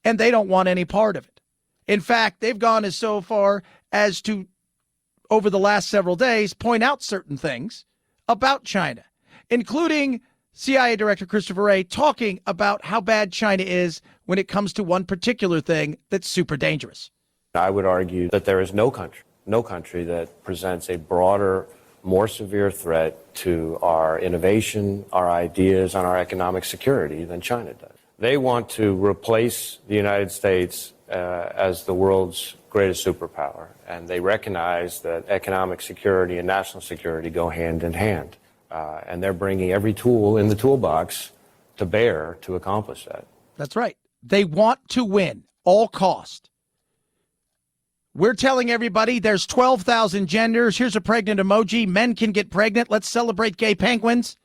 and they don't want any part of it. In fact, they've gone as so far as to, over the last several days, point out certain things about China, including CIA Director Christopher Wray talking about how bad China is when it comes to one particular thing that's super dangerous. I would argue that there is no country that presents a broader, more severe threat to our innovation, our ideas, and our economic security than China does. They want to replace the United States as the world's greatest superpower, and they recognize that economic security and national security go hand in hand. And they're bringing every tool in the toolbox to bear to accomplish that. That's right. They want to win, all cost. We're telling everybody there's 12,000 genders. Here's a pregnant emoji. Men can get pregnant. Let's celebrate gay penguins.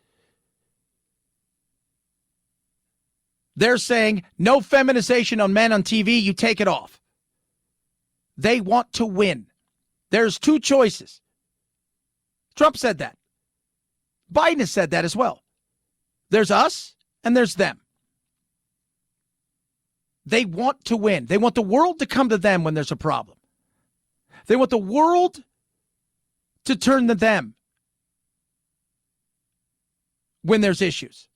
They're saying no feminization on men on TV. You take it off. They want to win. There's two choices. Trump said that. Biden has said that as well. There's us and there's them. They want to win. They want the world to come to them when there's a problem. They want the world to turn to them when there's issues.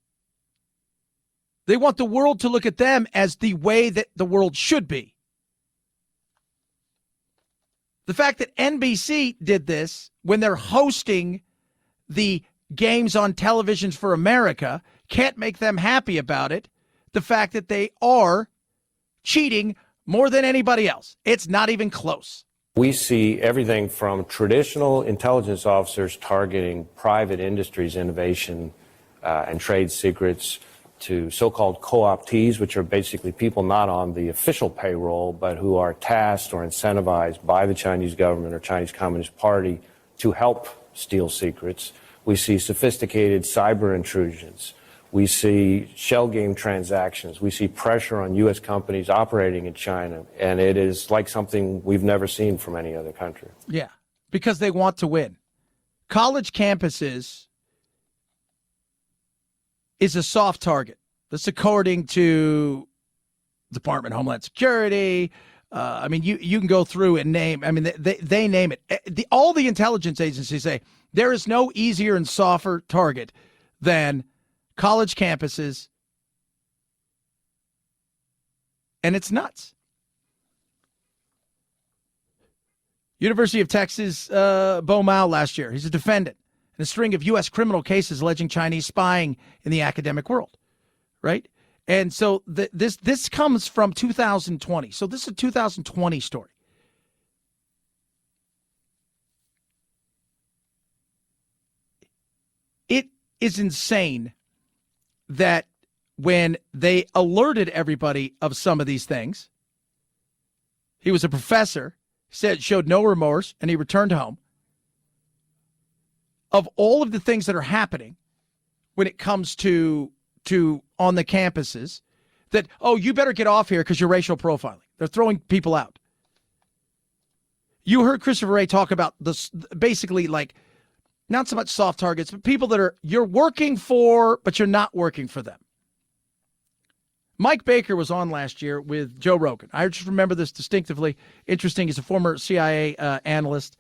They want the world to look at them as the way that the world should be. The fact that NBC did this when they're hosting the games on televisions for America can't make them happy about it. The fact that they are cheating more than anybody else. It's not even close. We see everything from traditional intelligence officers targeting private industries, innovation, and trade secrets, to so-called co-optees, which are basically people not on the official payroll, but who are tasked or incentivized by the Chinese government or Chinese Communist Party to help steal secrets. We see sophisticated cyber intrusions. We see shell game transactions. We see pressure on U.S. companies operating in China. And it is like something we've never seen from any other country. Yeah, because they want to win. College campuses is a soft target. That's according to Department of Homeland Security. I mean, you can go through and name. I mean, they name it. All the intelligence agencies say there is no easier and softer target than college campuses, and it's nuts. University of Texas, Bo Mao last year. He's a defendant in a string of U.S. criminal cases alleging Chinese spying in the academic world, right? And so this comes from 2020. So this is a 2020 story. It is insane that when they alerted everybody of some of these things, he was a professor, showed no remorse, and he returned home. Of all of the things that are happening when it comes to on the campuses, that, oh, you better get off here because you're racial profiling. They're throwing people out. You heard Christopher Wray talk about this, basically, like, not so much soft targets, but people that you're working for, but you're not working for them. Mike Baker was on last year with Joe Rogan. I just remember this distinctively. Interesting. He's a former CIA analyst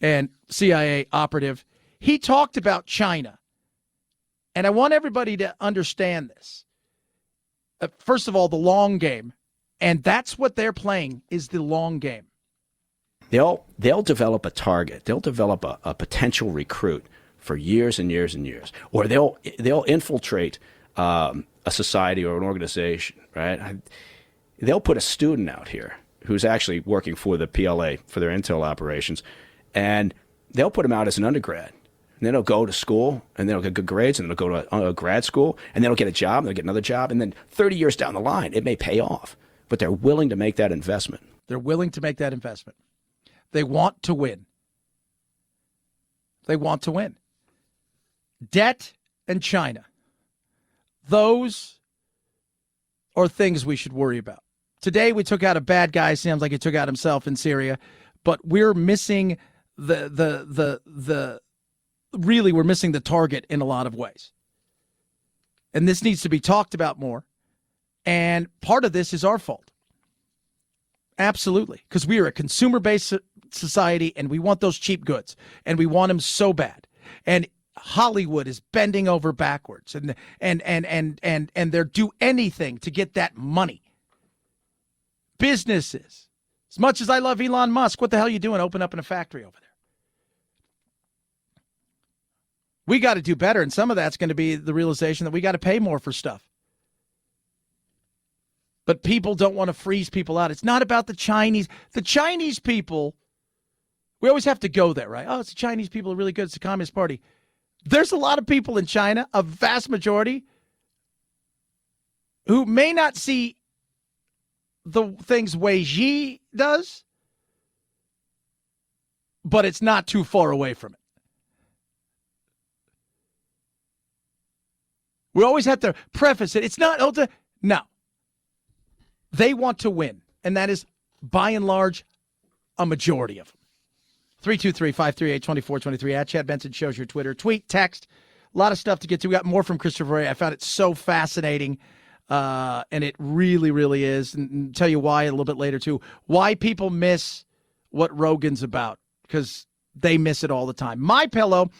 and CIA operative. He talked about China. And I want everybody to understand this. First of all, the long game. And that's what they're playing, is the long game. They'll develop a target. They'll develop a potential recruit for years and years and years. Or they'll infiltrate a society or an organization, right? They'll put a student out here who's actually working for the PLA, for their intel operations, and they'll put him out as an undergrad. And then they'll go to school, and then they'll get good grades, and then they'll go to a grad school, and then they'll get a job, and they'll get another job, and then 30 years down the line, it may pay off. But they're willing to make that investment. They're willing to make that investment. They want to win. They want to win. Debt and China. Those are things we should worry about. Today we took out a bad guy. Sounds like he took out himself in Syria, but we're missing really we're missing the target in a lot of ways. And this needs to be talked about more. And part of this is our fault. Absolutely. Because we are a consumer-based society and we want those cheap goods. And we want them so bad. And Hollywood is bending over backwards. And they're do anything to get that money. Businesses. As much as I love Elon Musk, what the hell are you doing? Open up in a factory over there. We got to do better, and some of that's going to be the realization that we got to pay more for stuff. But people don't want to freeze people out. It's not about the Chinese. The Chinese people, we always have to go there, right? Oh, it's the Chinese people are really good. It's the Communist Party. There's a lot of people in China, a vast majority, who may not see the things Wei Xi does, but it's not too far away from it. We always have to preface it. It's not, no. They want to win, and that is, by and large, a majority of them. 323-538-2423 at Chad Benson shows your Twitter. Tweet, text, a lot of stuff to get to. We got more from Christopher Ray. I found it so fascinating, and it really, really is. And tell you why a little bit later, too. Why people miss what Rogan's about, because they miss it all the time. MyPillow,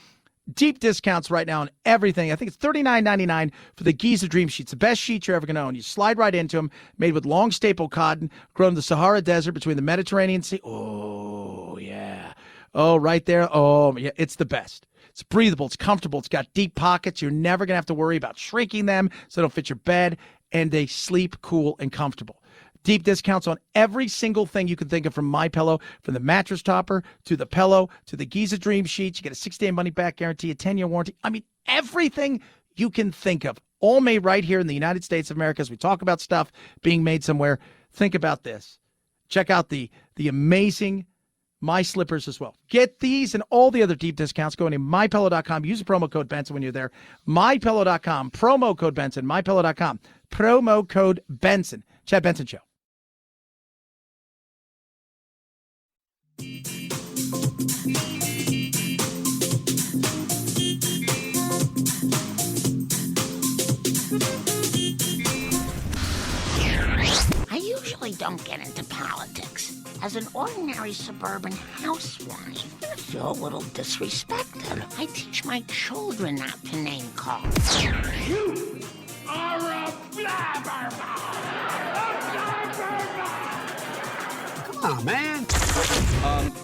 deep discounts right now on everything. I think it's $39.99 for the Giza Dream Sheets, the best sheets you're ever going to own. You slide right into them, made with long staple cotton, grown in the Sahara Desert between the Mediterranean Sea. Oh, yeah. Oh, right there. Oh, yeah, it's the best. It's breathable. It's comfortable. It's got deep pockets. You're never going to have to worry about shrinking them so they don't fit your bed, and they sleep cool and comfortable. Deep discounts on every single thing you can think of from MyPillow, from the mattress topper to the pillow to the Giza Dream Sheets. You get a 6-day money-back guarantee, a 10-year warranty. I mean, everything you can think of, all made right here in the United States of America. As we talk about stuff being made somewhere, think about this. Check out the amazing My Slippers as well. Get these and all the other deep discounts going to MyPillow.com. Use the promo code Benson when you're there. MyPillow.com, promo code Benson. MyPillow.com, promo code Benson. Chad Benson Show. I usually don't get into politics. As an ordinary suburban housewife, I feel a little disrespected. I teach my children not to name call. You are a blabbermouth! Come on, man.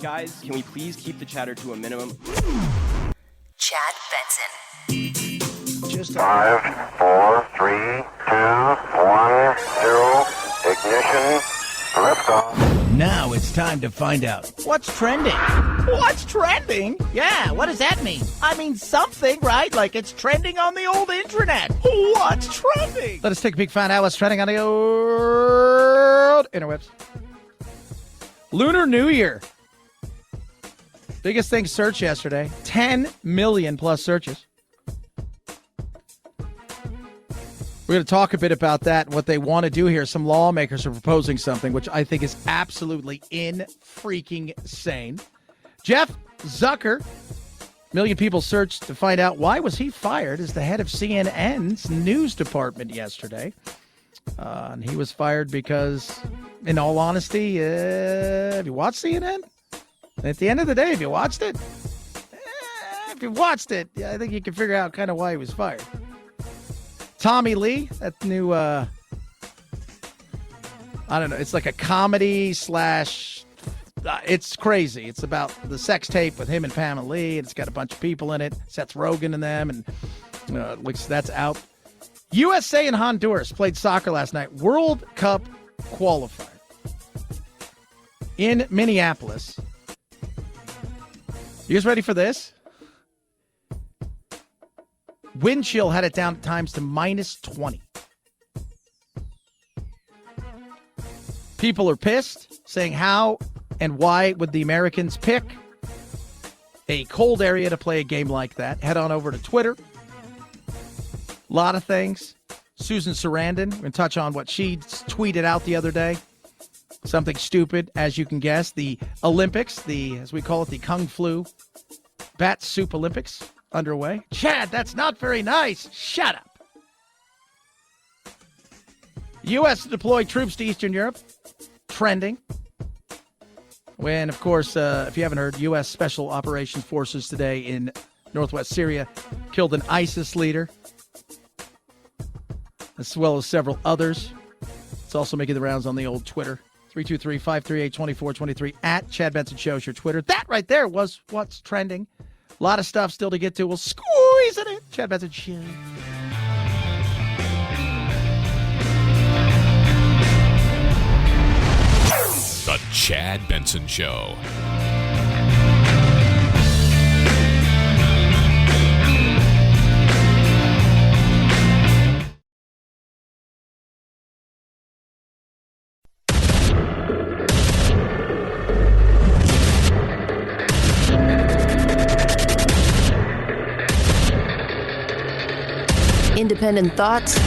Guys, can we please keep the chatter to a minimum? Chad Benson. Just 5, 4, 3, 2, 1, 0, ignition, liftoff. Now it's time to find out what's trending. What's trending? Yeah, what does that mean? I mean something, right? Like it's trending on the old internet. What's trending? Let us take a peek, find out what's trending on the old interwebs. Lunar New Year. Biggest thing searched yesterday. 10 million plus searches. We're going to talk a bit about that and what they want to do here. Some lawmakers are proposing something, which I think is absolutely in-freaking-sane. Jeff Zucker, million people searched to find out why was he fired as the head of CNN's news department yesterday. And he was fired because, in all honesty, have you watched CNN? At the end of the day, have you watched it? If you watched it, yeah, I think you can figure out kind of why he was fired. Tommy Lee, that new, I don't know, it's like a comedy slash, it's crazy. It's about the sex tape with him and Pamela Lee, and it's got a bunch of people in it. Seth Rogen in them, and looks that's out. USA and Honduras played soccer last night. World Cup qualifier in Minneapolis. You guys ready for this? Wind chill had it down at times to minus 20. People are pissed, saying how and why would the Americans pick a cold area to play a game like that? Head on over to Twitter. A lot of things. Susan Sarandon, we're going to touch on what she tweeted out the other day. Something stupid, as you can guess. The Olympics, as we call it, the Kung Flu Bat Soup Olympics underway. Chad, that's not very nice. Shut up. U.S. to deploy troops to Eastern Europe. Trending. When, of course, if you haven't heard, U.S. Special Operations Forces today in northwest Syria killed an ISIS leader, as well as several others. It's also making the rounds on the old Twitter. 323-538-2423 at Chad Benson Show is your Twitter. That right there was what's trending. A lot of stuff still to get to. We'll squeeze it in. Chad Benson Show. The Chad Benson Show. Independent thoughts,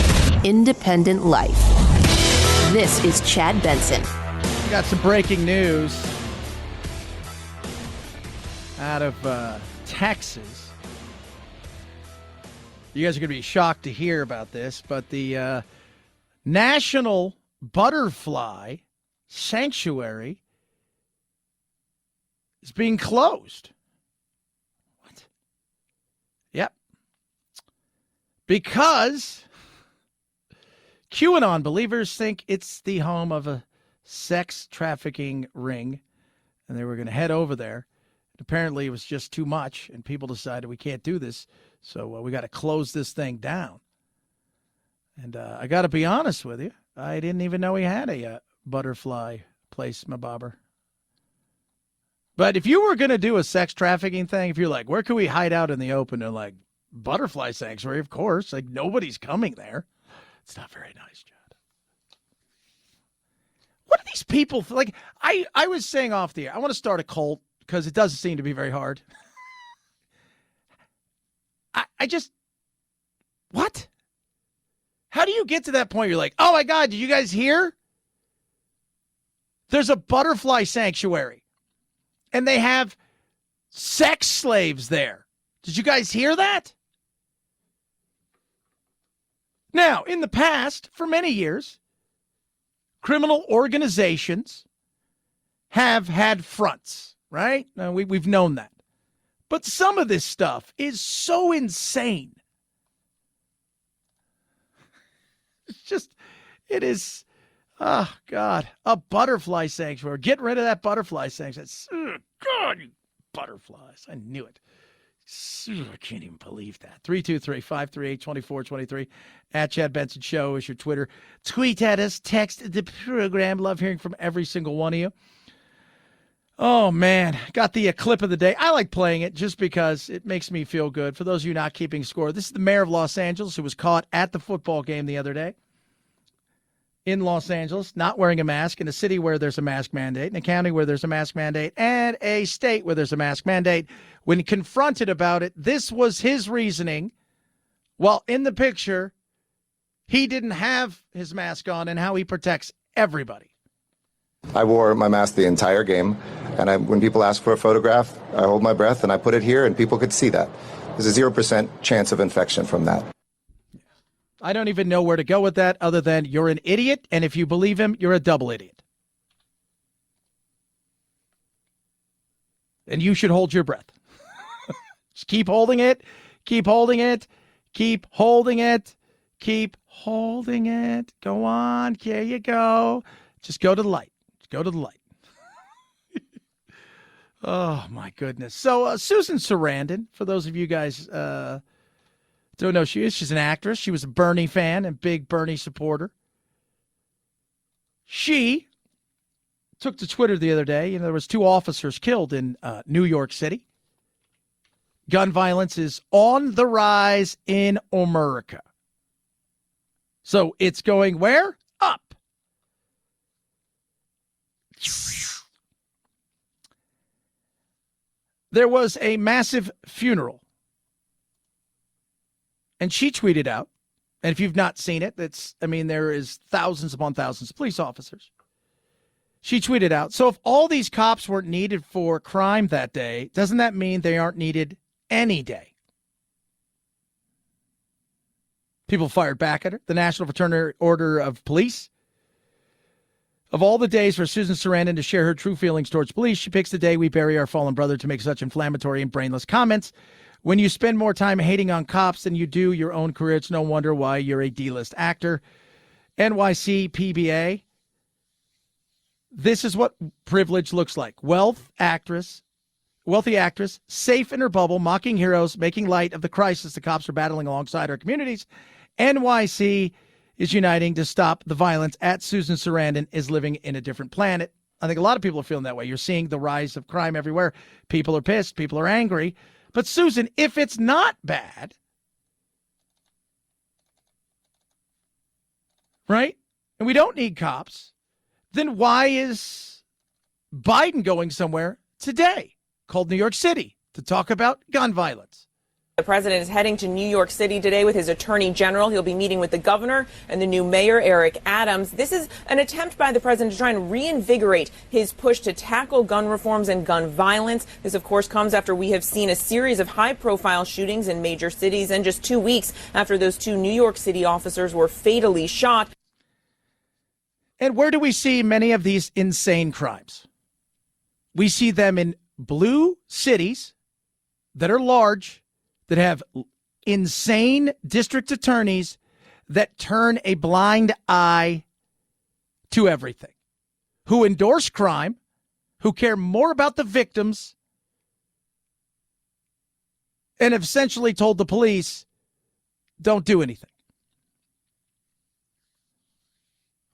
independent life. This is Chad Benson. Got some breaking news. out of Texas. You guys are going to be shocked to hear about this, but the National Butterfly Sanctuary is being closed. What? Yep. Because QAnon believers think it's the home of a sex trafficking ring, and they were going to head over there. Apparently, it was just too much, and people decided we can't do this, so we got to close this thing down. And I got to be honest with you, I didn't even know he had a butterfly place, my bobber. But if you were going to do a sex trafficking thing, if you're like, where can we hide out in the open? And like, butterfly sanctuary, of course. Like, nobody's coming there. It's not very nice, Chad. What are these people like? I was saying off the air, I want to start a cult because it doesn't seem to be very hard. I just, what? How do you get to that point? You're like, oh my God, did you guys hear? There's a butterfly sanctuary and they have sex slaves there. Did you guys hear that? Now, in the past, for many years, criminal organizations have had fronts, right? Now, we've known that. But some of this stuff is so insane. It's just, it is, oh, God, a butterfly sanctuary. Get rid of that butterfly sanctuary. Oh, God, you butterflies. I knew it. I can't even believe that. 323-538-2423. At Chad Benson Show is your Twitter. Tweet at us. Text the program. Love hearing from every single one of you. Oh, man. Got the clip of the day. I like playing it just because it makes me feel good. For those of you not keeping score, this is the mayor of Los Angeles who was caught at the football game the other day in Los Angeles, not wearing a mask, in a city where there's a mask mandate, in a county where there's a mask mandate, and a state where there's a mask mandate. When confronted about it, this was his reasoning. While in the picture, he didn't have his mask on and how he protects everybody. I wore my mask the entire game, and when people ask for a photograph, I hold my breath and I put it here and people could see that. There's a 0% chance of infection from that. I don't even know where to go with that other than you're an idiot, and if you believe him, you're a double idiot. And you should hold your breath. Just keep holding it, keep holding it, keep holding it, keep holding it. Go on, there you go. Just go to the light. Just go to the light. Oh, my goodness. So Susan Sarandon, for those of you guys don't know, she's an actress. She was a Bernie fan and big Bernie supporter. She took to Twitter the other day, there was 2 officers killed in New York City. Gun violence is on the rise in America. So it's going where? Up. There was a massive funeral. And she tweeted out, and if you've not seen it, there is thousands upon thousands of police officers. She tweeted out, so if all these cops weren't needed for crime that day, doesn't that mean they aren't needed any day? People fired back at her. The National Fraternal Order of Police. Of all the days for Susan Sarandon to share her true feelings towards police, she picks the day we bury our fallen brother to make such inflammatory and brainless comments. When you spend more time hating on cops than you do your own career, it's no wonder why you're a D-list actor. NYC PBA. This is what privilege looks like. Wealthy actress, safe in her bubble, mocking heroes, making light of the crisis the cops are battling alongside our communities. NYC is uniting to stop the violence. At Susan Sarandon is living in a different planet. I think a lot of people are feeling that way. You're seeing the rise of crime everywhere. People are pissed. People are angry. But Susan, if it's not bad, right, and we don't need cops, then why is Biden going somewhere today called New York City to talk about gun violence? The president is heading to New York City today with his attorney general. He'll be meeting with the governor and the new mayor, Eric Adams. This is an attempt by the president to try and reinvigorate his push to tackle gun reforms and gun violence. This, of course, comes after we have seen a series of high-profile shootings in major cities, and just 2 weeks after those 2 New York City officers were fatally shot. And where do we see many of these insane crimes? We see them in blue cities that are large, that have insane district attorneys that turn a blind eye to everything, who endorse crime, who care more about the victims, and have essentially told the police, don't do anything.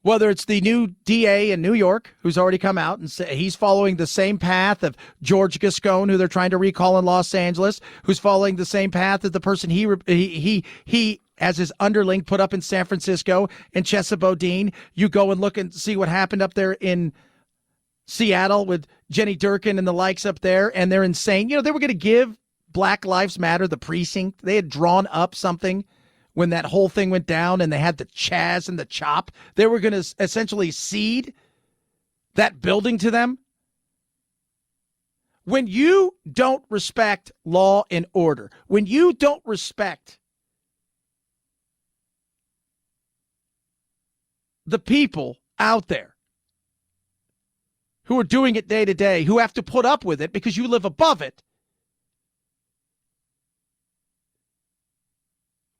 Whether it's the new DA in New York, who's already come out and say he's following the same path of George Gascon, who they're trying to recall in Los Angeles, who's following the same path as the person he as his underling put up in San Francisco and Chesa Bodine. You go and look and see what happened up there in Seattle with Jenny Durkin and the likes up there, and they're insane. You know, they were going to give Black Lives Matter the precinct. They had drawn up something when that whole thing went down and they had the Chaz and the Chop. They were going to essentially cede that building to them. When you don't respect law and order, when you don't respect the people out there who are doing it day to day, who have to put up with it because you live above it,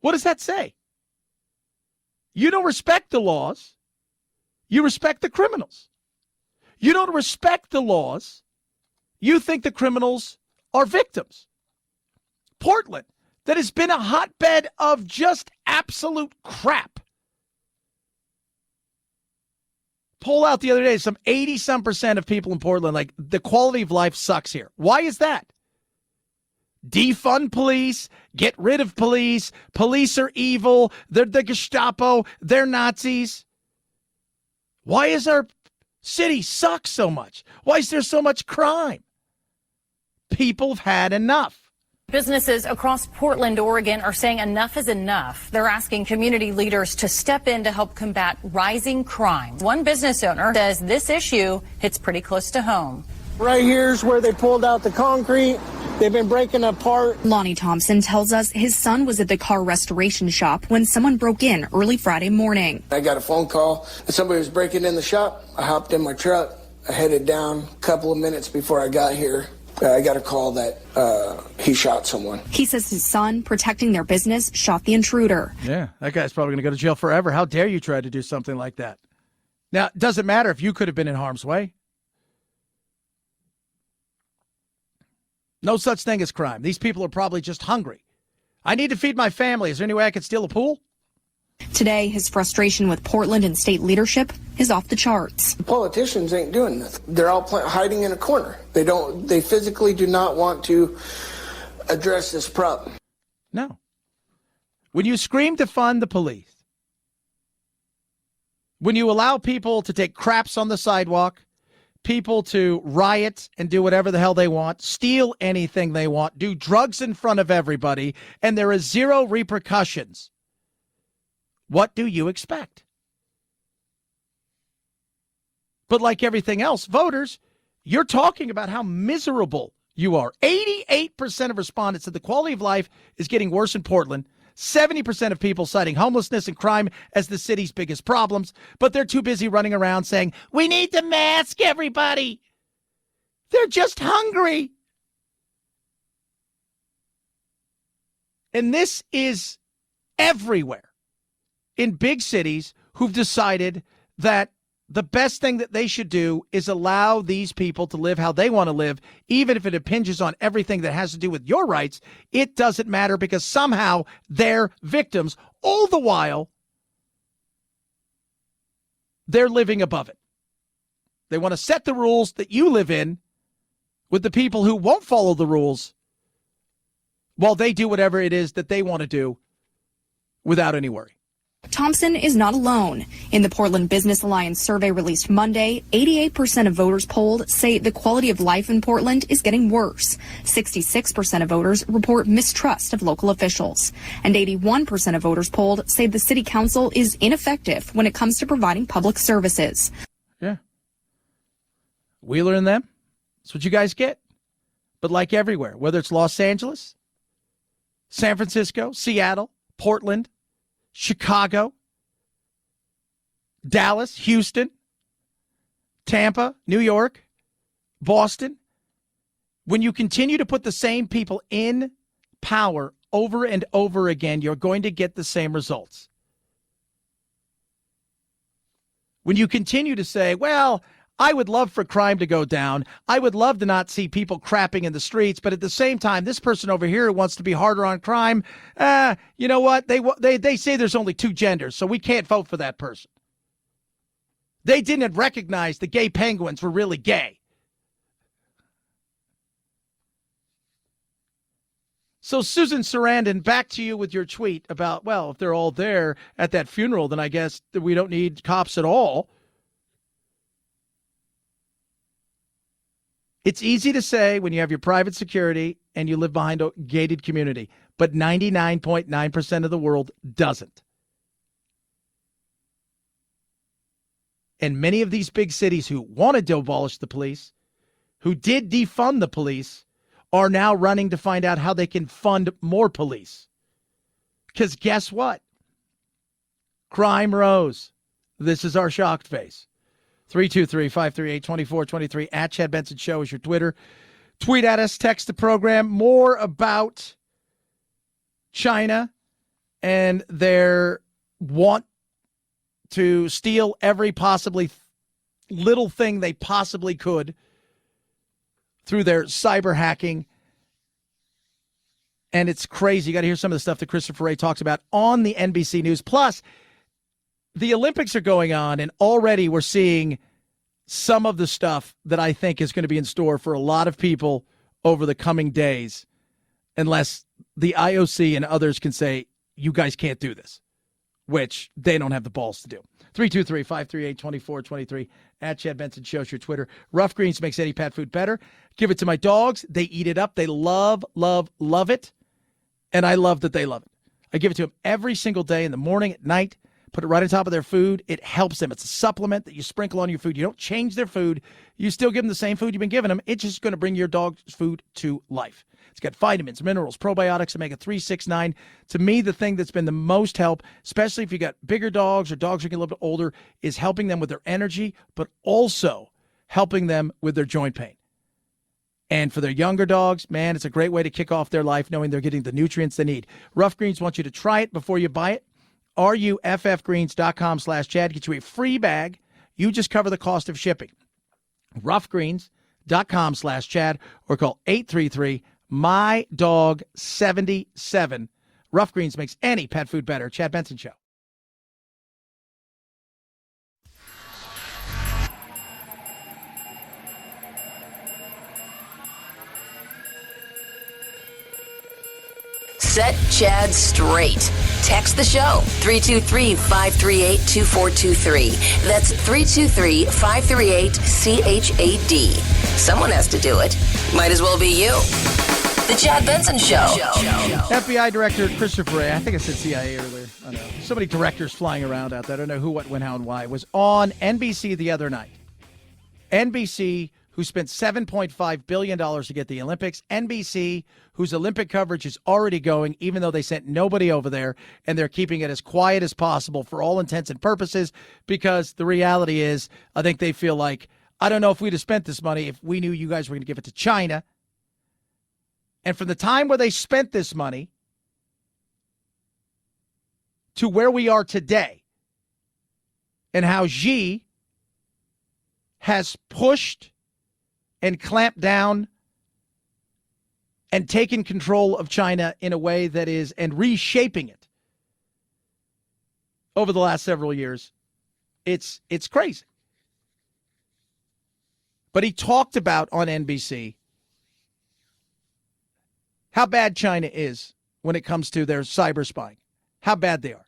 what does that say? You don't respect the laws. You respect the criminals. You don't respect the laws. You think the criminals are victims. Portland, that has been a hotbed of just absolute crap. Poll out the other day, some 80% of people in Portland, like, the quality of life sucks here. Why is that? Defund police, get rid of police, police are evil, they're the Gestapo, they're Nazis. Why is our city suck so much? Why is there so much crime? People have had enough. Businesses across Portland, Oregon are saying enough is enough. They're asking community leaders to step in to help combat rising crime. One business owner says this issue hits pretty close to home. Right here's where they pulled out the concrete. They've been breaking apart. Lonnie Thompson tells us his son was at the car restoration shop when someone broke in early Friday morning. I got a phone call that somebody was breaking in the shop. I hopped in my truck. I headed down a couple of minutes before I got here. I got a call that he shot someone. He says his son, protecting their business, shot the intruder. Yeah, that guy's probably going to go to jail forever. How dare you try to do something like that? Now, it doesn't matter if you could have been in harm's way. No such thing as crime. These people are probably just hungry. I need to feed my family. Is there any way I could steal a pool? Today, his frustration with Portland and state leadership is off the charts. The politicians ain't doing nothing. They're all hiding in a corner. They physically do not want to address this problem. No. When you scream to fund the police, when you allow people to take craps on the sidewalk, people to riot and do whatever the hell they want, steal anything they want, do drugs in front of everybody, and there is zero repercussions, what do you expect? But like everything else, voters, you're talking about how miserable you are. 88% of respondents said the quality of life is getting worse in Portland. 70% of people citing homelessness and crime as the city's biggest problems, but they're too busy running around saying, we need to mask everybody. They're just hungry. And this is everywhere in big cities who've decided that the best thing that they should do is allow these people to live how they want to live, even if it impinges on everything that has to do with your rights. It doesn't matter because somehow they're victims. All the while, they're living above it. They want to set the rules that you live in with the people who won't follow the rules while they do whatever it is that they want to do without any worry. Thompson is not alone. In the Portland Business Alliance survey released Monday, 88% of voters polled say the quality of life in Portland is getting worse. 66% of voters report mistrust of local officials. And 81% of voters polled say the city council is ineffective when it comes to providing public services. Yeah. Wheeler and them. That's what you guys get. But like everywhere, whether it's Los Angeles, San Francisco, Seattle, Portland, Chicago, Dallas, Houston, Tampa, New York, Boston. When you continue to put the same people in power over and over again, you're going to get the same results. When you continue to say, well, I would love for crime to go down. I would love to not see people crapping in the streets. But at the same time, this person over here wants to be harder on crime. You know what? They say there's only two genders, so we can't vote for that person. They didn't recognize the gay penguins were really gay. So Susan Sarandon, back to you with your tweet about, well, if they're all there at that funeral, then I guess we don't need cops at all. It's easy to say when you have your private security and you live behind a gated community, but 99.9% of the world doesn't. And many of these big cities who wanted to abolish the police, who did defund the police, are now running to find out how they can fund more police. Because guess what? Crime rose. This is our shocked face. 323-538-2423 at Chad Benson Show is your Twitter. Tweet at us, text the program. More about China and their want to steal every possibly little thing they possibly could through their cyber hacking. And it's crazy. You got to hear some of the stuff that Christopher Wray talks about on the NBC News. Plus, the Olympics are going on, and already we're seeing some of the stuff that I think is going to be in store for a lot of people over the coming days, unless the IOC and others can say, you guys can't do this, which they don't have the balls to do. 323-538-2423 at Chad Benson Show's your Twitter. Rough Greens makes any pet food better. Give it to my dogs. They eat it up. They love, love, love it. And I love that they love it. I give it to them every single day, in the morning, at night. Put it right on top of their food. It helps them. It's a supplement that you sprinkle on your food. You don't change their food. You still give them the same food you've been giving them. It's just going to bring your dog's food to life. It's got vitamins, minerals, probiotics, omega-3, 6, 9. To me, the thing that's been the most help, especially if you got bigger dogs or dogs who get a little bit older, is helping them with their energy, but also helping them with their joint pain. And for their younger dogs, man, it's a great way to kick off their life knowing they're getting the nutrients they need. Rough Greens wants you to try it before you buy it. RUFFgreens.com/Chad. Get you a free bag. You just cover the cost of shipping. Roughgreens.com/Chad or call 833-MY-DOG-77. Rough Greens makes any pet food better. Chad Benson Show. Set Chad straight. Text the show, 323-538-2423. That's 323-538-CHAD. Someone has to do it. Might as well be you. The Chad Benson Show. FBI Director Christopher Wray, I think I said CIA earlier. I don't know. So many directors flying around out there. I don't know who, what, when, how, and why. Was on NBC the other night. NBC, who spent $7.5 billion to get the Olympics. NBC, whose Olympic coverage is already going, even though they sent nobody over there, and they're keeping it as quiet as possible for all intents and purposes, because the reality is, I think they feel like, I don't know if we'd have spent this money if we knew you guys were going to give it to China. And from the time where they spent this money to where we are today, and how Xi has pushed and clamped down and taken control of China in a way that is, and reshaping it over the last several years, it's crazy. But he talked about on NBC how bad China is when it comes to their cyber spying, how bad they are.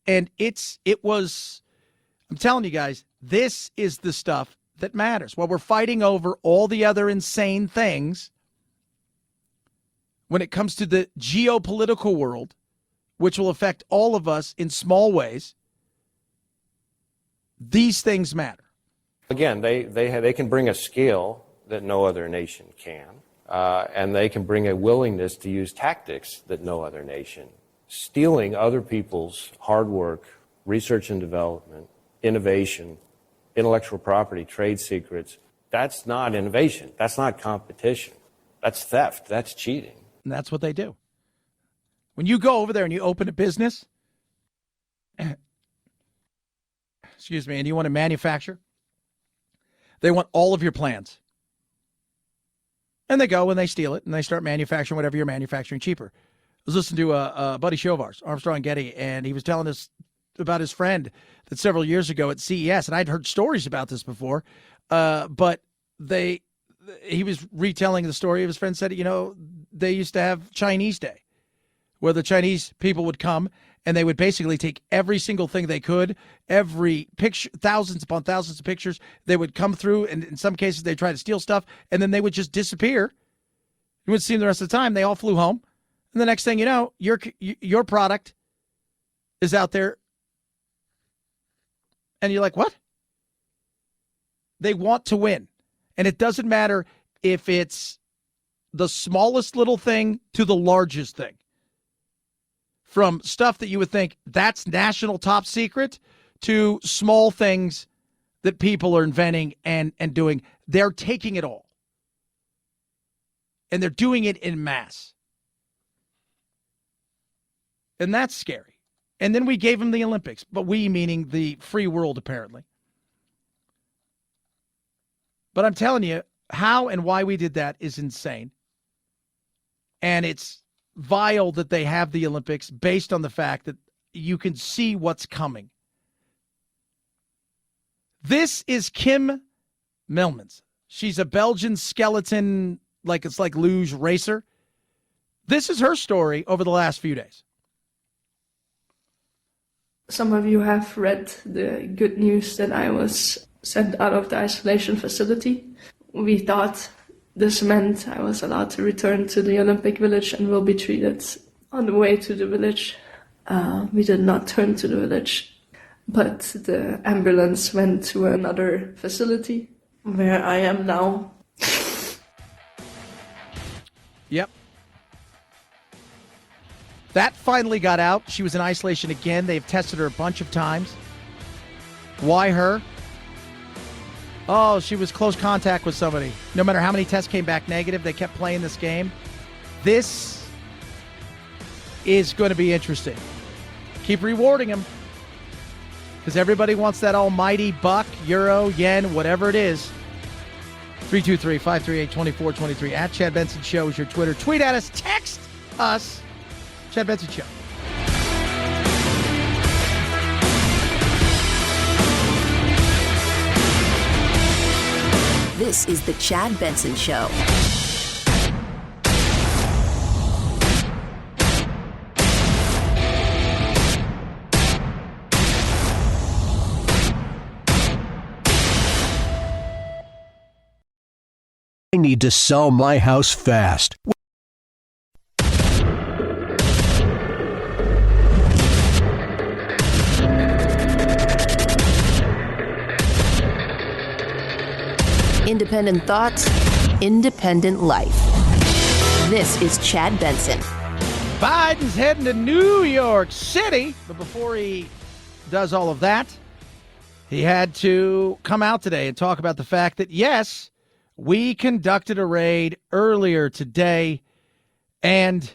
And I'm telling you guys, this is the stuff that matters. While we're fighting over all the other insane things, when it comes to the geopolitical world, which will affect all of us in small ways, these things matter. Again, they can bring a skill that no other nation can, and they can bring a willingness to use tactics that no other nation. Stealing other people's hard work, research and development, innovation, intellectual property, trade secrets, that's not innovation. That's not competition. That's theft. That's cheating. And that's what they do. When you go over there and you open a business, excuse me, and you want to manufacture, they want all of your plans. And they go and they steal it and they start manufacturing whatever you're manufacturing cheaper. I was listening to a buddy show of ours, Armstrong Getty, and he was telling us about his friend that several years ago at CES, and I'd heard stories about this before, but he was retelling the story of his friend said, they used to have Chinese Day, where the Chinese people would come and they would basically take every single thing they could, every picture, thousands upon thousands of pictures. They would come through, and in some cases they try to steal stuff, and then they would just disappear. You wouldn't see them the rest of the time. They all flew home. And the next thing you know, your product is out there, and you're like, what? They want to win. And it doesn't matter if it's the smallest little thing to the largest thing. From stuff that you would think that's national top secret to small things that people are inventing and doing. They're taking it all. And they're doing it in mass. And that's scary. And then we gave them the Olympics, but we meaning the free world, apparently. But I'm telling you, how and why we did that is insane. And it's vile that they have the Olympics based on the fact that you can see what's coming. This is Kim Milmans. She's a Belgian skeleton, it's like luge racer. This is her story over the last few days. Some of you have read the good news that I was sent out of the isolation facility. We thought this meant I was allowed to return to the Olympic Village and will be treated on the way to the village. We did not turn to the village, but the ambulance went to another facility where I am now. Yep. That finally got out. She was in isolation again. They've tested her a bunch of times. Why her? Oh, she was close contact with somebody. No matter how many tests came back negative, they kept playing this game. This is going to be interesting. Keep rewarding them. Because everybody wants that almighty buck, euro, yen, whatever it is. 323-538-2423. At Chad Benson Show is your Twitter. Tweet at us. Text us. Chad Benson Show. This is the Chad Benson Show. I need to sell my house fast. Independent thoughts, independent life. This is Chad Benson. Biden's heading to New York City, but before he does all of that, he had to come out today and talk about the fact that, yes, we conducted a raid earlier today, and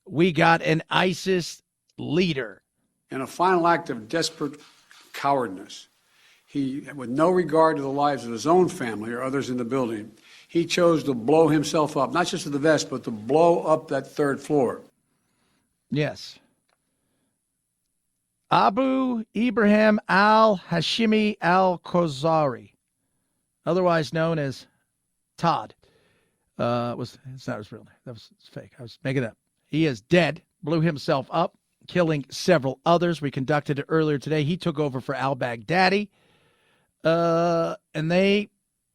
we got an ISIS leader. In a final act of desperate cowardness, he, with no regard to the lives of his own family or others in the building, he chose to blow himself up, not just to the vest, but to blow up that third floor. Yes. Abu Ibrahim al-Hashimi al-Khazari, otherwise known as Todd. It's not his real name. That was fake. I was making it up. He is dead, blew himself up. killing several others. We conducted it earlier today. He took over for al-Baghdadi. And they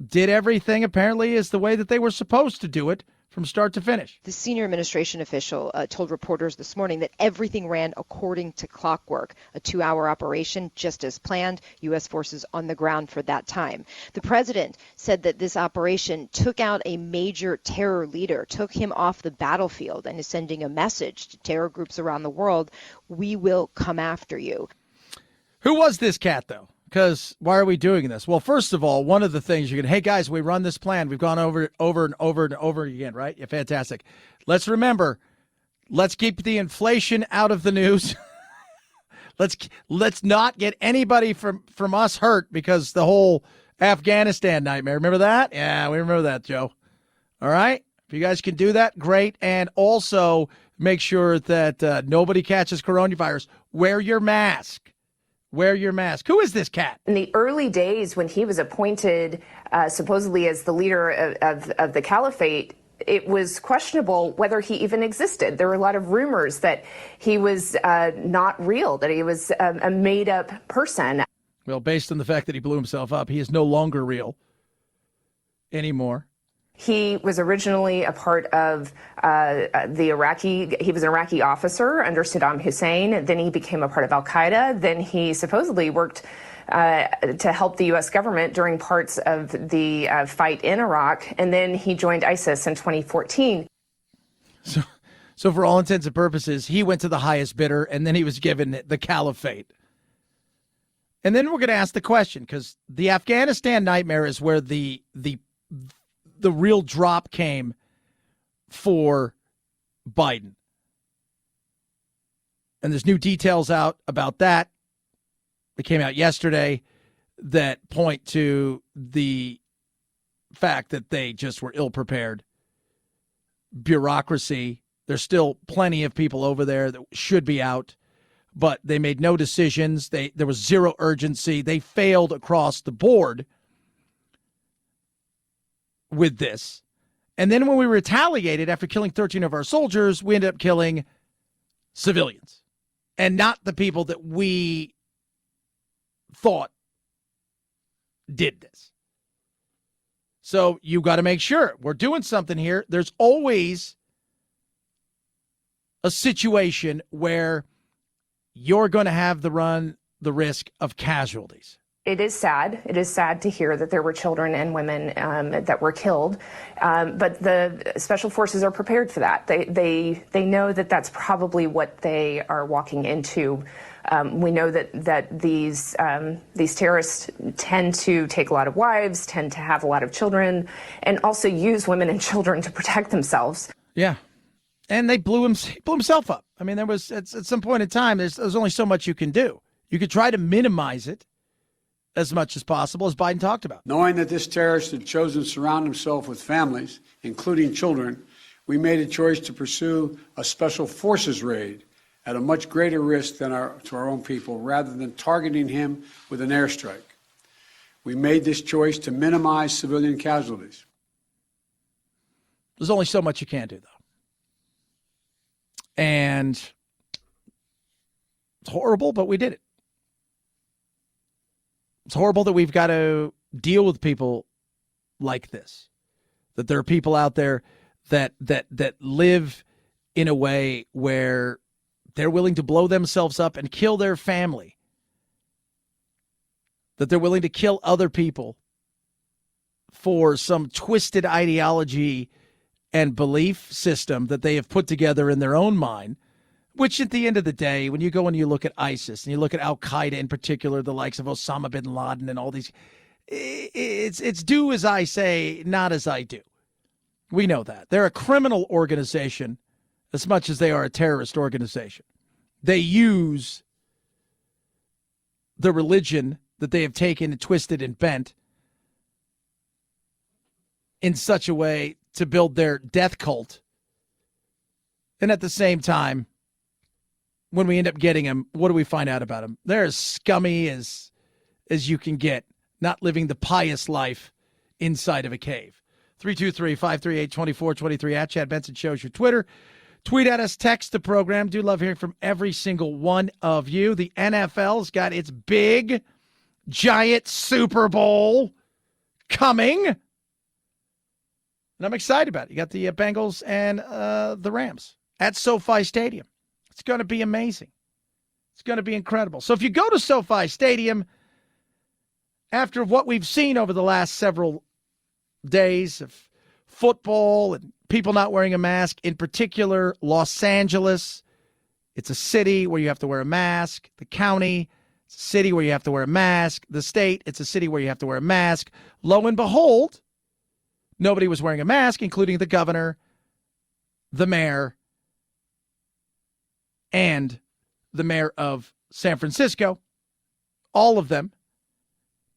did everything, apparently, as the way that they were supposed to do it from start to finish. The senior administration official told reporters this morning that everything ran according to clockwork, a 2-hour operation just as planned, U.S. forces on the ground for that time. The president said that this operation took out a major terror leader, took him off the battlefield, and is sending a message to terror groups around the world: we will come after you. Who was this cat, though? Because why are we doing this? Well, first of all, one of the things you're going to, hey, guys, we run this plan. We've gone over and over again, right? Yeah, fantastic. Let's remember, let's keep the inflation out of the news. let's not get anybody from us hurt because the whole Afghanistan nightmare. Remember that? Yeah, we remember that, Joe. All right? If you guys can do that, great. And also make sure that nobody catches coronavirus. Wear your mask. Wear your mask. Who is this cat? In the early days when he was appointed supposedly as the leader of the caliphate, it was questionable whether he even existed. There were a lot of rumors that he was not real, that he was a made-up person. Well, based on the fact that he blew himself up, he is no longer real anymore. He was originally a part of he was an Iraqi officer under Saddam Hussein. Then he became a part of al-Qaeda. Then he supposedly worked to help the U.S. government during parts of the fight in Iraq. And then he joined ISIS in 2014. So for all intents and purposes, he went to the highest bidder, and then he was given the caliphate. And then we're going to ask the question, because the Afghanistan nightmare is where the real drop came for Biden. And there's new details out about that. It came out yesterday that point to the fact that they just were ill-prepared. Bureaucracy. There's still plenty of people over there that should be out, but they made no decisions. There was zero urgency. They failed across the board with this. And then when we retaliated after killing 13 of our soldiers, we ended up killing civilians and not the people that we thought did this. So you got to make sure we're doing something here. There's always a situation where you're going to have to run the risk of casualties. It is sad. It is sad to hear that there were children and women that were killed. But the special forces are prepared for that. They know that that's probably what they are walking into. We know that these terrorists tend to take a lot of wives, tend to have a lot of children, and also use women and children to protect themselves. Yeah. And they blew himself up. I mean, there was at some point in time, there's only so much you can do. You could try to minimize it as much as possible, as Biden talked about. Knowing that this terrorist had chosen to surround himself with families, including children, we made a choice to pursue a special forces raid at a much greater risk to our own people, rather than targeting him with an airstrike. We made this choice to minimize civilian casualties. There's only so much you can do, though. And it's horrible, but we did it. It's horrible that we've got to deal with people like this, that there are people out there that live in a way where they're willing to blow themselves up and kill their family, that they're willing to kill other people for some twisted ideology and belief system that they have put together in their own mind, which at the end of the day, when you go and you look at ISIS and you look at al-Qaeda in particular, the likes of Osama bin Laden and all these, it's do as I say, not as I do. We know that. They're a criminal organization as much as they are a terrorist organization. They use the religion that they have taken and twisted and bent in such a way to build their death cult. And at the same time, when we end up getting them, what do we find out about them? They're as scummy as you can get, not living the pious life inside of a cave. 323-538-2423 at Chad Benson shows your Twitter. Tweet at us, text the program. Do love hearing from every single one of you. The NFL's got its big, giant Super Bowl coming. And I'm excited about it. You got the Bengals and the Rams at SoFi Stadium. It's going to be amazing. It's going to be incredible. So if you go to SoFi Stadium, after what we've seen over the last several days of football and people not wearing a mask, in particular Los Angeles, it's a city where you have to wear a mask. The county, it's a city where you have to wear a mask. The state, it's a city where you have to wear a mask. Lo and behold, nobody was wearing a mask, including the governor, the mayor, and the mayor of San Francisco. All of them.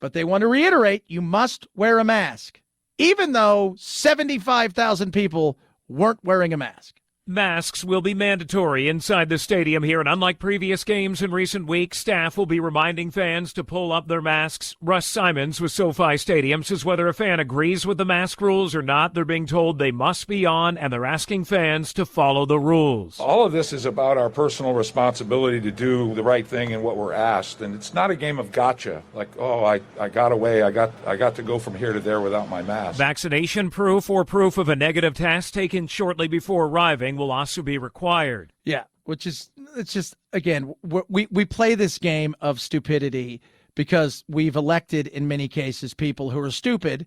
But they want to reiterate, you must wear a mask, even though 75,000 people weren't wearing a mask. Masks will be mandatory inside the stadium here, and unlike previous games in recent weeks, staff will be reminding fans to pull up their masks. Russ Simons with SoFi Stadium says whether a fan agrees with the mask rules or not, they're being told they must be on, and they're asking fans to follow the rules. All of this is about our personal responsibility to do the right thing and what we're asked, and it's not a game of gotcha, like, oh, I got away, I got to go from here to there without my mask. Vaccination proof or proof of a negative test taken shortly before arriving will also be required. Yeah, which is, it's just, again, we play this game of stupidity because we've elected, in many cases, people who are stupid,